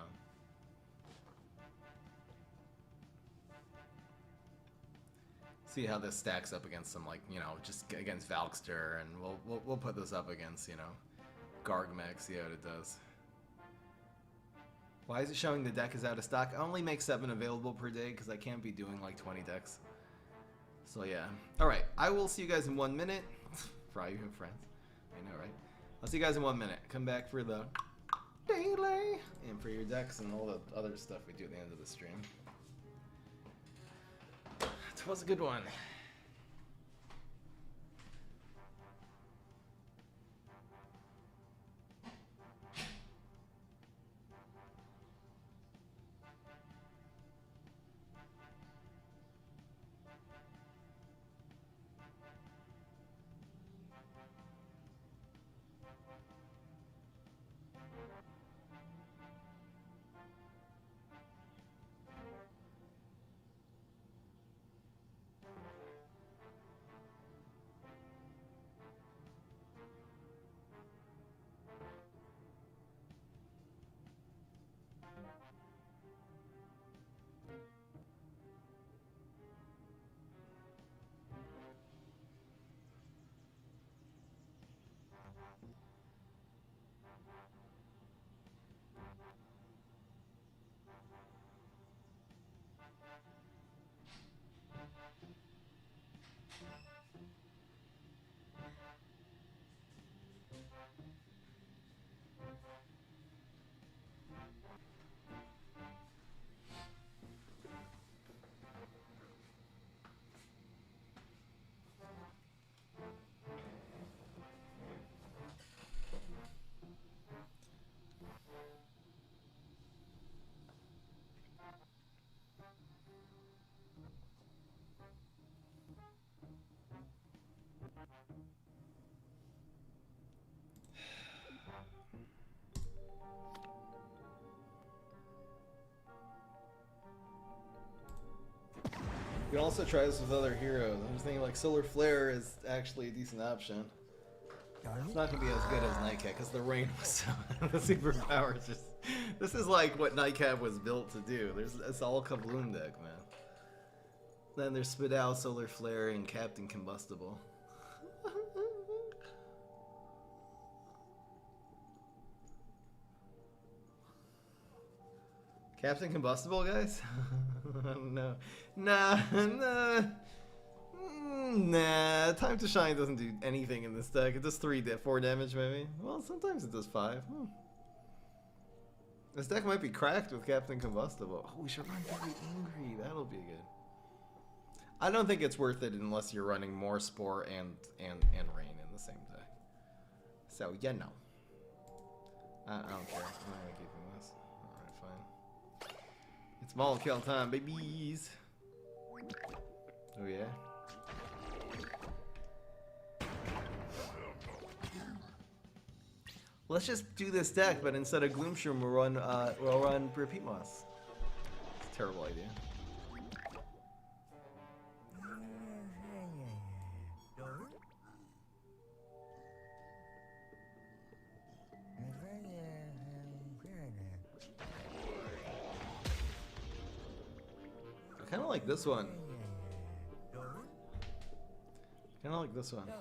see how this stacks up against some, like, you know, just against Valkster, and we'll put this up against, you know, Gargmech, see how it does. Why is it showing the deck is out of stock? I only make 7 available per day because I can't be doing like 20 decks. So yeah. Alright, I will see you guys in 1 minute. Fry, you have friends. I know, right? I'll see you guys in 1 minute. Come back for the daily and for your decks and all the other stuff we do at the end of the stream. It was a good one. can also try this with other heroes. I'm just thinking like Solar Flare is actually a decent option. It's not gonna be as good as Nightcap because the rain was so the superpower is just. This is like what Nightcap was built to do. It's all Kabloon deck, man. Then there's Spit Out, Solar Flare, and Captain Combustible. Captain Combustible, guys? No. Nah. Nah. Time to Shine doesn't do anything in this deck. It does 4 damage, maybe. Well, sometimes it does 5. This deck might be cracked with Captain Combustible. Oh, we should run Very Angry. That'll be good. I don't think it's worth it unless you're running more Spore and Rain in the same deck. So, you know. I don't care. I'm not gonna keep him this. Alright, fine. It's Mall Kill time, babies! Oh yeah? Let's just do this deck, but instead of Gloomshroom, we'll run Repeat Moss. It's a terrible idea. I kind of like this one. Kind of like this one.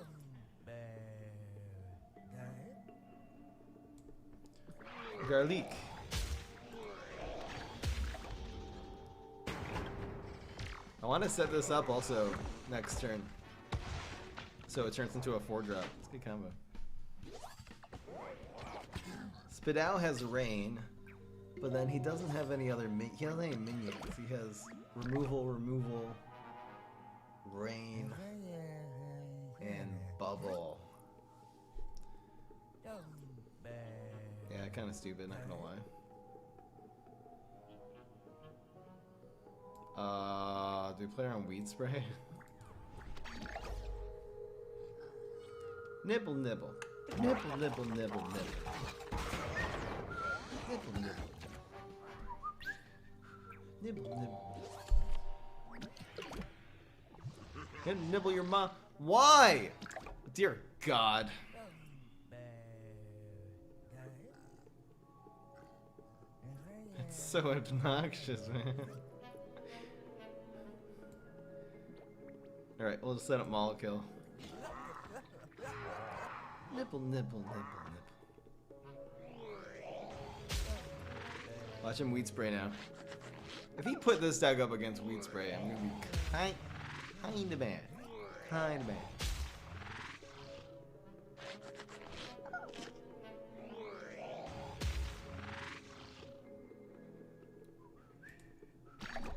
Garlic. I want to set this up also next turn, so it turns into a 4-drop. It's a good combo. Spit Out has Rain, but then he doesn't have any other he doesn't have any minions. He has removal, Rain, and Bubble. Yeah, kind of stupid, not gonna lie. Do we play around Weed Spray? Nibble, nibble. Nibble, nibble, nibble, nibble. Nibble, nibble. Nibble, nibble. Gonna nibble your mom. Why? Dear God. It's so obnoxious, man. Alright, we'll just set up Molekil. Nibble, nibble, nibble, nibble. Watch him Weed Spray now. If he put this deck up against Weed Spray, I'm gonna be kinda bad. Kinda bad.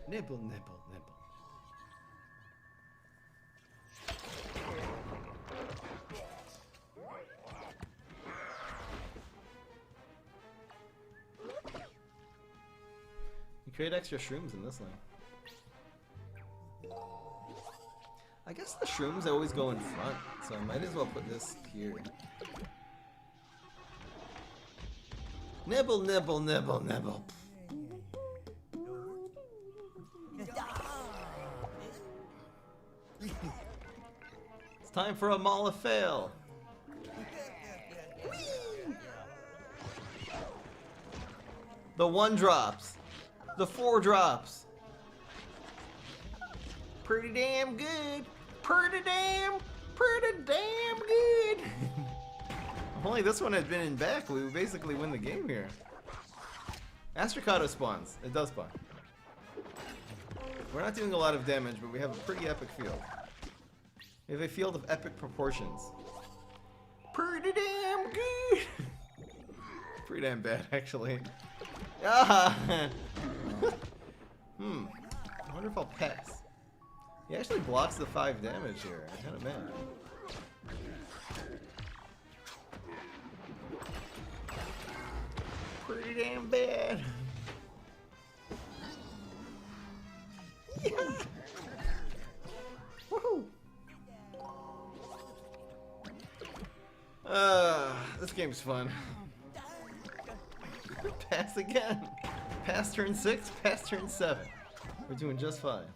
Nibble, nibble, nibble. You create extra shrooms in this lane. I guess the shrooms always go in front, so I might as well put this here. Nibble, nibble, nibble, nibble. It's time for a Mala fail. The 1 drops. The 4 drops. Pretty damn good. Pretty damn good. If only this one had been in back, we would basically win the game here. Astrocado spawns. It does spawn. We're not doing a lot of damage, but we have a pretty epic field. We have a field of epic proportions. Pretty damn good! Pretty damn bad, actually. Ah! I wonder if I'll pass. He actually blocks the 5 damage here. I'm kind of mad. Pretty damn bad. Yeah! Woohoo! This game's fun. Pass again. Pass turn 6, pass turn 7. We're doing just fine.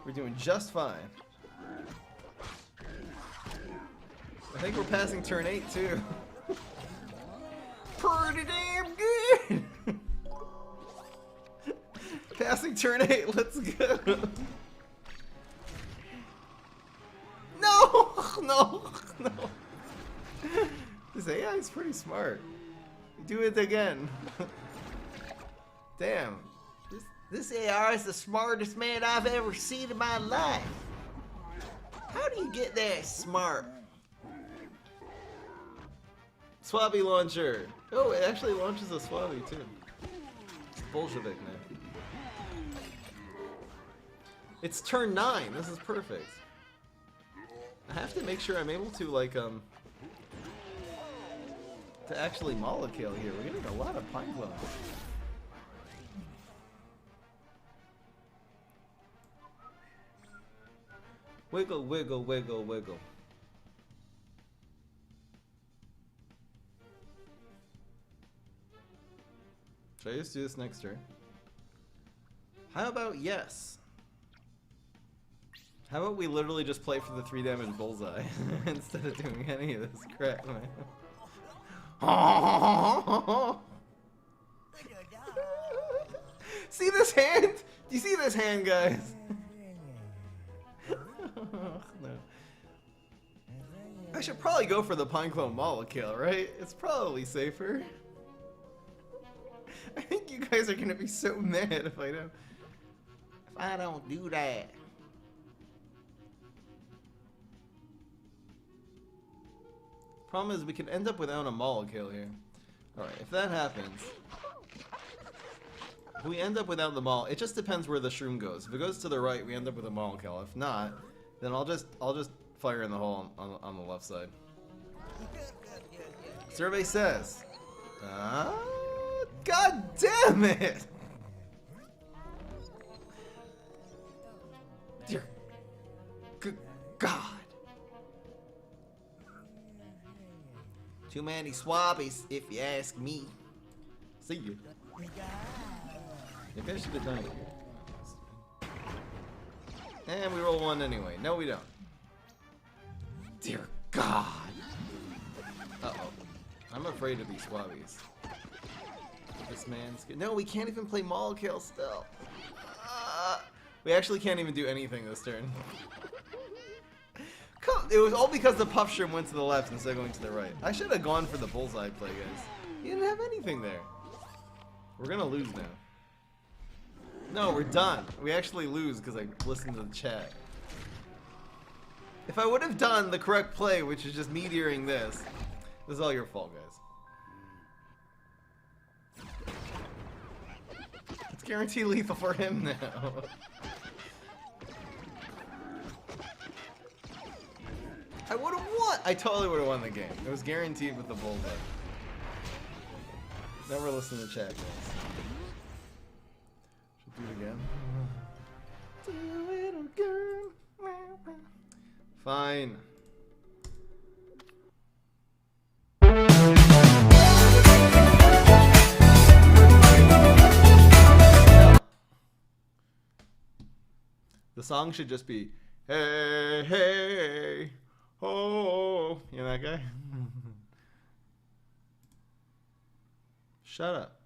We're doing just fine. I think we're passing turn 8 too. Pretty damn good! Passing turn 8, let's go! No! No! No! This AI is pretty smart. Do it again. Damn. This AI is the smartest man I've ever seen in my life. How do you get that smart? Swabby launcher. Oh, it actually launches a Swabby too. It's Bolshevik now. It's turn 9. This is perfect. I have to make sure I'm able to like to actually molecule here. We're getting a lot of pine clones. Wiggle, wiggle, wiggle, wiggle. Should I just do this next turn? How about yes? How about we literally just play for the 3 damage bullseye instead of doing any of this crap, man? See this hand? Do you see this hand, guys? No. I should probably go for the Pineclone Molecule, right? It's probably safer. I think you guys are gonna be so mad if I don't do that. Problem is we can end up without a molecule here. Alright, if that happens, if we end up without the mol, it just depends where the shroom goes. If it goes to the right, we end up with a molecule. If not, then I'll just fire in the hole on the left side. Survey says, God damn it! Dear good God. Too many swabbies, if you ask me. See you. Maybe I should have done it here. And we roll 1 anyway. No, we don't. Dear God. Uh-oh. I'm afraid of these swabbies. This man's good. No, we can't even play molecule still. We actually can't even do anything this turn. It was all because the puff shroom went to the left instead of going to the right. I should have gone for the bullseye play, guys. You didn't have anything there. We're gonna lose now. No, we're done. We actually lose because I listened to the chat. If I would have done the correct play, which is just meteoring this is all your fault, guys. It's guaranteed lethal for him now. I would have won! I totally would have won the game. It was guaranteed with the bullseye. Never listen to chat, guys. Should do it again. Do it again. Fine. The song should just be, hey, hey, oh, you know that guy? Shut up.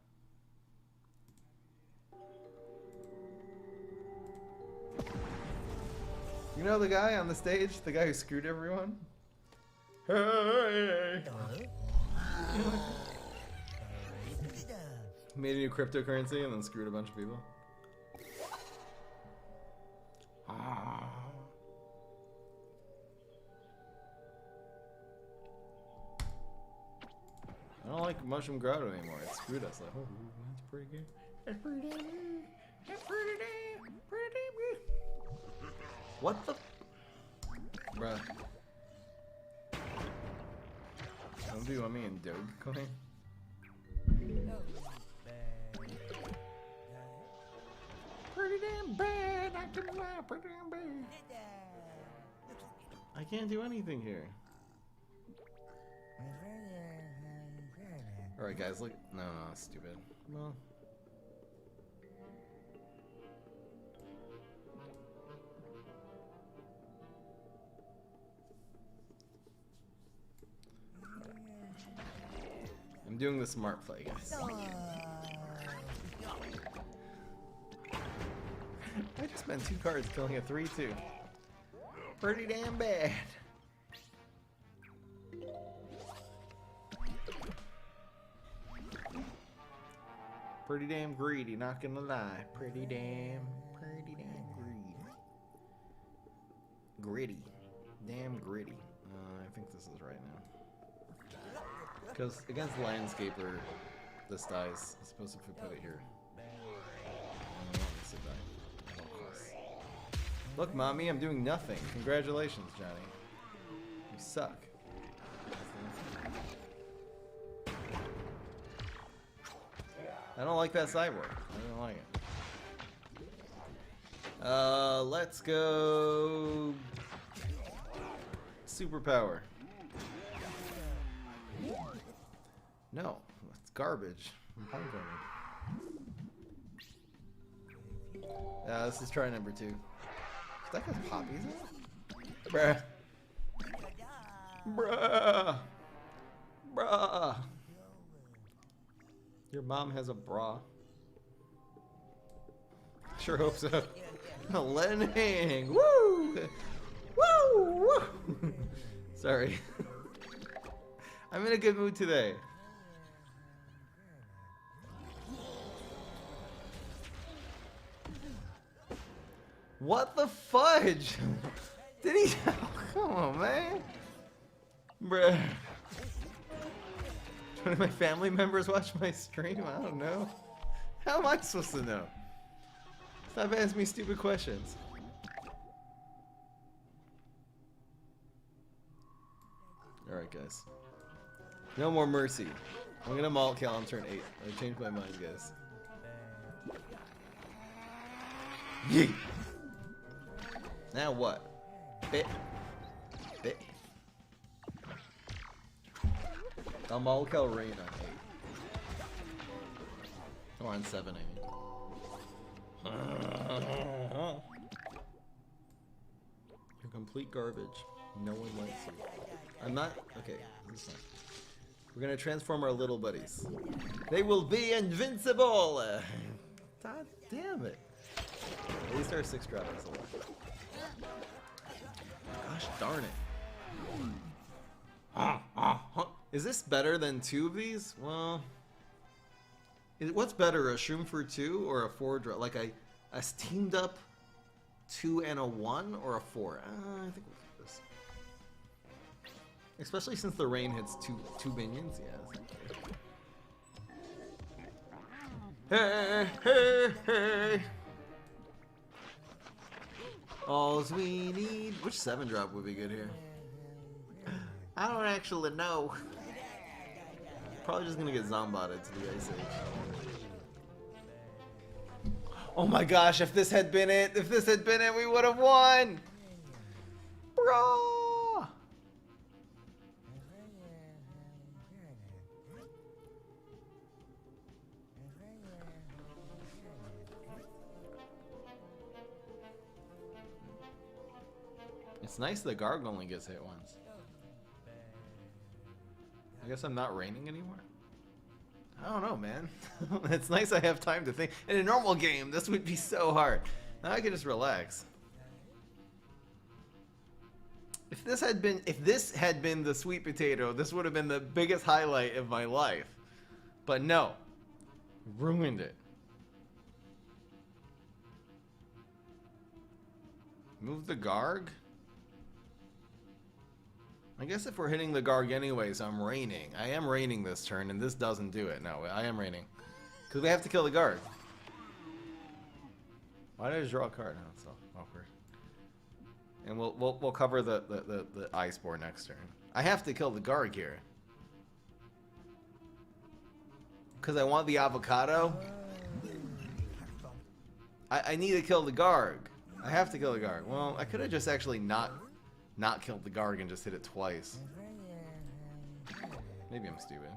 You know the guy on the stage? The guy who screwed everyone? Hey! Made a new cryptocurrency and then screwed a bunch of people. I don't like Mushroom Grotto anymore. It screwed us. Like, oh, that's pretty good. That's pretty damn good. That's pretty damn good. What the? Bruh. Don't do me and Dogecoin. Pretty damn bad. I can lie. Pretty damn bad. I can't do anything here. Alright guys, look. No, stupid. Well. I'm doing the smart play, guys. I just spent 2 cards killing a 3/2. Pretty damn bad. Pretty damn greedy, not gonna lie. Pretty damn greedy. Gritty. Damn gritty. I think this is right now. Because against Landscaper, this dies. I suppose if we put it here. This will die. At all costs. Look, mommy, I'm doing nothing. Congratulations, Johnny. You suck. I don't like that sideboard. I don't like it. Let's go. Superpower. No, that's garbage. I'm this is try number 2. That guy's poppies in it? Bruh. Bruh. Bruh. Your mom has a bra. Sure hope so. Len Hang. Woo! Woo! Woo! Sorry. I'm in a good mood today. What the fudge? Did he? Oh, come on, man. Bruh. One of my family members watch my stream? I don't know. How am I supposed to know? Stop asking me stupid questions. Alright, guys. No more mercy. I'm gonna malt kill on turn 8. I changed my mind, guys. Yeet! Now what? Bit. Bit. I'll malt kill rain on 8. Or on 7, I mean. You're complete garbage. No one likes you. I'm not. Okay, this is not. We're gonna transform our little buddies. They will be invincible! God damn it. At least our 6-drop is a lot. Gosh darn it. Is this better than 2 of these? Well, what's better, a Shroom for 2 or a 4-drop? Like a teamed up 2 and a 1 or a 4? I think we'll do this. Especially since the rain hits two minions. Yeah. Hey, hey, hey. All's we need. Which 7-drop would be good here? I don't actually know. Probably just gonna get zombotted to the Ice Age. Oh my gosh, if this had been it, we would have won! Bro! It's nice the Garg only gets hit once. I guess I'm not raining anymore? I don't know, man. It's nice I have time to think. In a normal game, this would be so hard. Now I can just relax. If this had been the sweet potato, this would have been the biggest highlight of my life. But no. Ruined it. Move the Garg? I guess if we're hitting the Garg anyways, I'm raining. I am raining this turn, and this doesn't do it. No, I am raining. Because we have to kill the Garg. Why did I just draw a card? Oh, it's so awkward. And we'll cover the Ice Boar next turn. I have to kill the Garg here. Because I want the avocado. I need to kill the Garg. I have to kill the Garg. Well, I could have just actually not killed the Garg and just hit it twice. Maybe I'm stupid.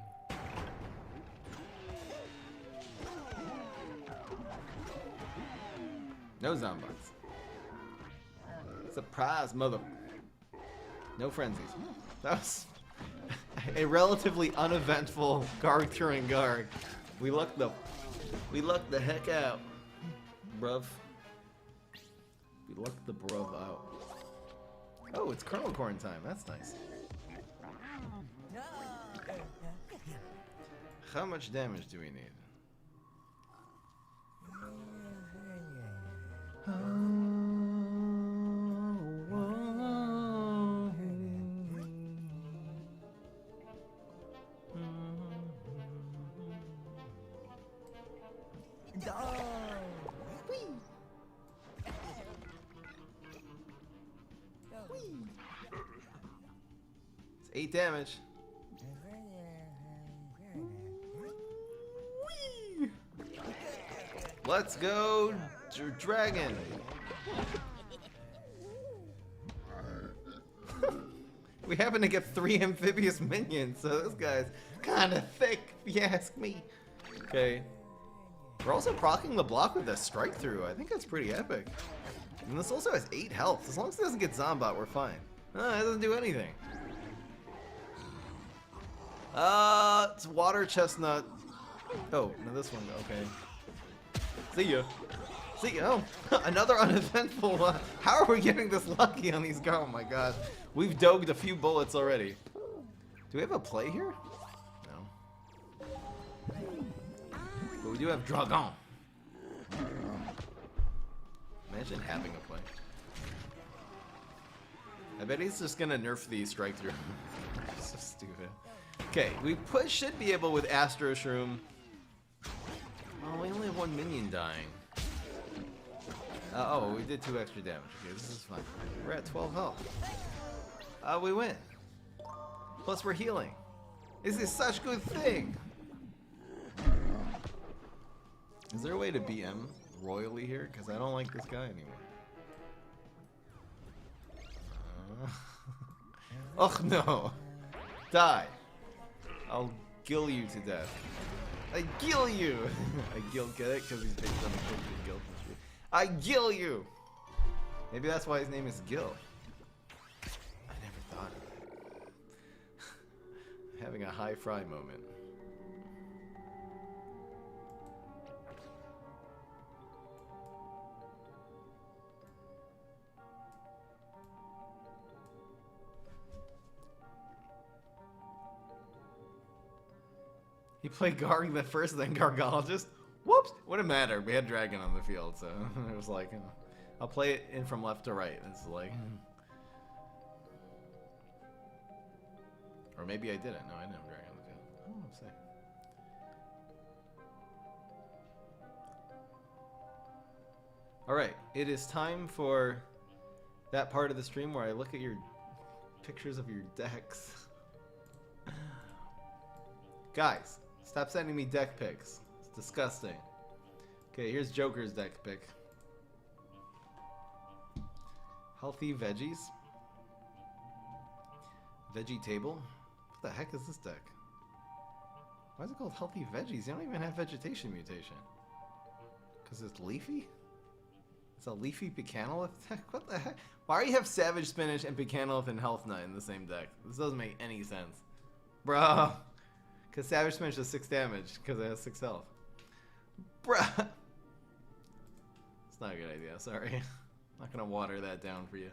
No zombies. Surprise, mother. No frenzies. That was... a relatively uneventful Garg Turing Garg. We lucked the heck out, bruv. We lucked the bruv out. Oh, it's kernel corn time. That's nice. How much damage do we need? It's 8 damage. Let's go, dragon. We happen to get 3 amphibious minions, so this guy's kind of thick, if you ask me. Okay. We're also proccing the block with a strike through. I think that's pretty epic. And this also has 8 health. As long as it doesn't get Zombot, we're fine. No, it doesn't do anything. It's water chestnut. Oh, no, this one. Okay. See ya. See ya. Oh, another uneventful. How are we getting this lucky on these guys? Oh my god. We've dogged a few bullets already. Do we have a play here? No. But we do have Dragon. Imagine having a play. I bet he's just gonna nerf the strike through. So stupid. Okay, we should be able with Astro Shroom. Oh, we only have 1 minion dying. Oh, we did 2 extra damage. Okay, this is fine. We're at 12 health. We win. Plus we're healing. This is such a good thing. Is there a way to BM royally here? Because I don't like this guy anymore. Oh no. Die. I'll gill you to death. I gill you! I gill, get it? Because he's based on the guild history. I gill you! Maybe that's why his name is Gil. I never thought of it. Having a high fry moment. He played Garg the first, then Gargologist. Whoops! Wouldn't matter. We had Dragon on the field, so it was like, I'll play it in from left to right. It's like, or maybe I didn't. No, I didn't have Dragon on the field. Oh, I'm sick. All right, it is time for that part of the stream where I look at your pictures of your decks. Guys, stop sending me deck pics. It's disgusting. Okay, here's Joker's deck pic. Healthy veggies. Veggie table. What the heck is this deck? Why is it called Healthy Veggies? You don't even have vegetation mutation. Because it's leafy? It's a leafy Pecanolith deck? What the heck? Why do you have Savage Spinach and Pecanolith and Health Nut in the same deck? This doesn't make any sense. Bruh. Because Savage Spinach does 6 damage because it has 6 health. Bruh. It's not a good idea, sorry. I'm not going to water that down for you.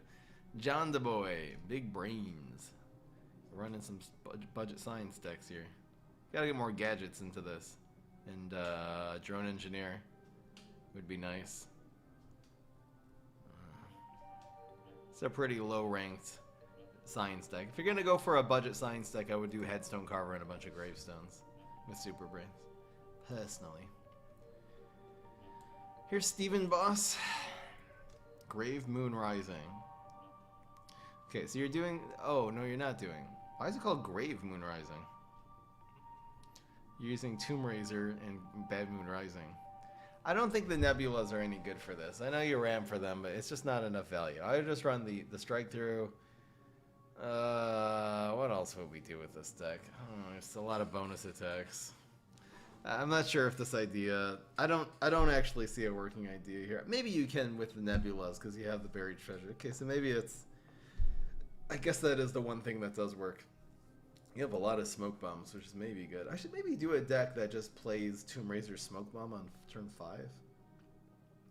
John the Boy. Big brains. Running some budget science decks here. Gotta get more gadgets into this. And Drone Engineer would be nice. It's a pretty low ranked science deck. If you're gonna go for a budget science deck, I would do Headstone Carver and a bunch of Gravestones with Super Brains. Personally. Here's Steven Boss. Grave Moon Rising. Okay, so you're doing... Oh, no, you're not doing... Why is it called Grave Moon Rising? You're using Tomb Razor and Bad Moon Rising. I don't think the Nebulas are any good for this. I know you ram for them, but it's just not enough value. I would just run the Strike Through. What else would we do with this deck? I don't know, there's a lot of bonus attacks. I'm not sure if this idea... I don't actually see a working idea here. Maybe you can with the Nebulas, because you have the Buried Treasure. Okay, so maybe it's... I guess that is the one thing that does work. You have a lot of smoke bombs, which is maybe good. I should maybe do a deck that just plays Tomb Razor Smoke Bomb on turn 5.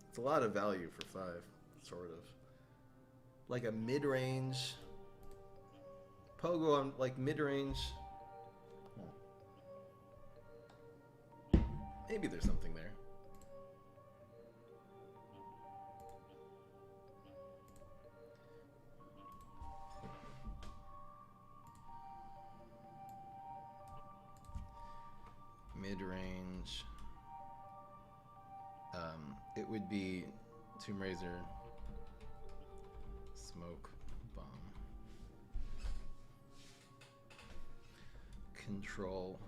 It's a lot of value for 5, sort of. Like a mid-range Pogo on like mid-range. Maybe there's something there. Mid-range. It would be Tomb Razor Smoke Bomb. Control,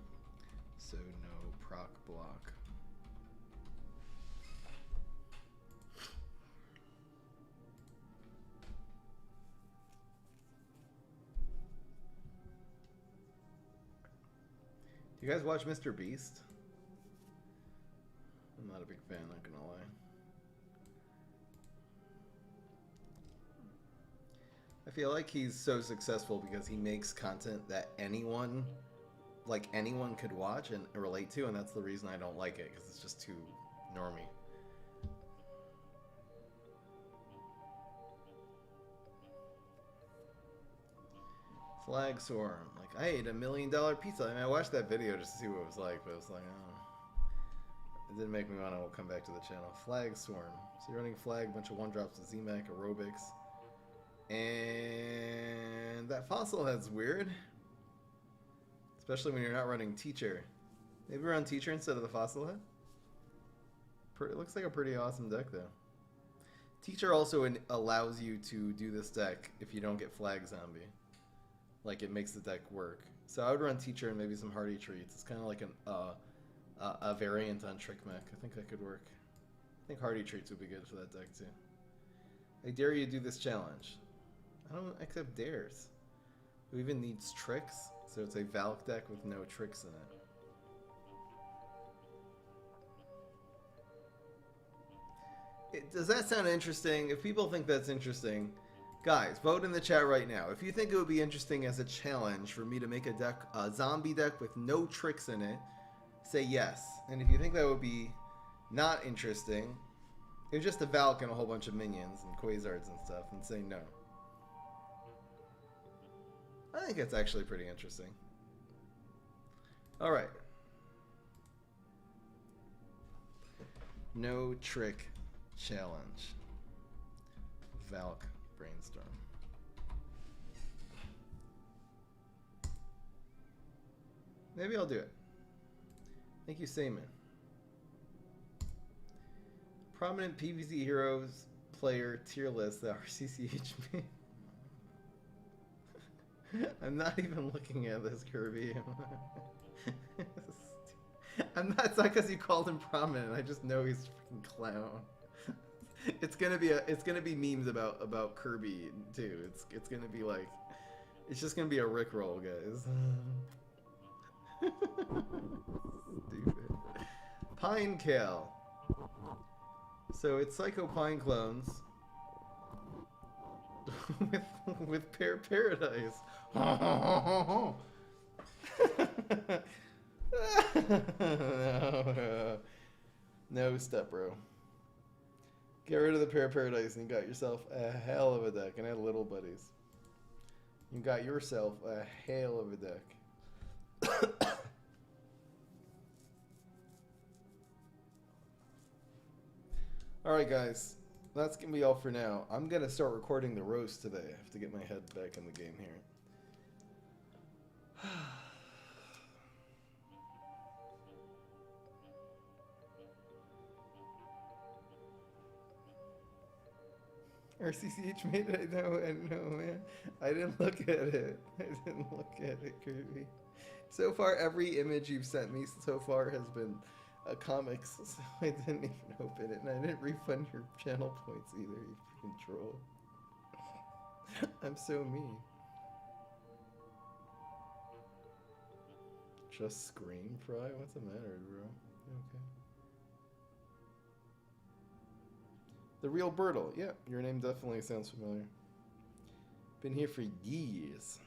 so no proc block. Do you guys watch Mr. Beast? I'm not a big fan, not gonna lie. I feel like he's so successful because he makes content that anyone could watch and relate to, and that's the reason I don't like it, because it's just too normie. Flag Swarm. Like, I ate $1 million pizza. I mean, I watched that video just to see what it was like, but it was like, oh. It didn't make me want to come back to the channel. Flag Swarm. So you're running Flag, a bunch of 1-drops with ZMAC, Aerobics. And that Fossil Head's weird. Especially when you're not running Teacher. Maybe run Teacher instead of the Fossil Head? It looks like a pretty awesome deck, though. Teacher also allows you to do this deck if you don't get Flag Zombie. Like, it makes the deck work. So I would run Teacher and maybe some Hardy Treats. It's kind of like a variant on Trick Mech. I think that could work. I think Hardy Treats would be good for that deck, too. I dare you to do this challenge. I don't accept dares. Who even needs tricks? So it's a Valk deck with no tricks in it. Does that sound interesting? If people think that's interesting, guys, vote in the chat right now. If you think it would be interesting as a challenge for me to make a zombie deck with no tricks in it, say yes. And if you think that would be not interesting, it's just a Valk and a whole bunch of minions and Quasards and stuff, and say no. I think it's actually pretty interesting. Alright. No trick challenge. Valk Brainstorm. Maybe I'll do it. Thank you, Seaman. Prominent PvZ Heroes player tier list that RCCH made. I'm not even looking at this, Kirby. I'm not. It's not because you called him prominent. I just know he's a freaking clown. It's gonna be memes about Kirby too. It's gonna be like, it's just gonna be a Rickroll, guys. Stupid. Pine Kale. So it's Psycho Pine clones with Pear Paradise. No, step bro. Get rid of the Pear Paradise and you got yourself a hell of a deck. And add little buddies. You got yourself a hell of a deck. Alright guys, that's gonna be all for now. I'm gonna start recording the roast today. I have to get my head back in the game here. RCCH made it. I know, man. I didn't look at it. I didn't look at it, Kirby. So far, every image you've sent me so far has been comics, so I didn't even open it, and I didn't refund your channel points either, you freaking troll. I'm so mean. Just Scream Fry? What's the matter, bro? You okay? The Real Birtle. Yeah, your name definitely sounds familiar. Been here for years.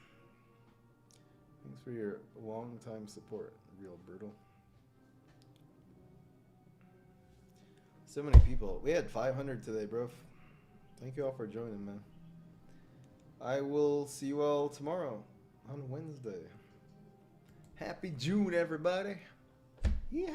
Thanks for your long time support, Real Brutal. So many people. We had 500 today, bro. Thank you all for joining, man. I will see you all tomorrow on Wednesday. Happy June, everybody. Yeah.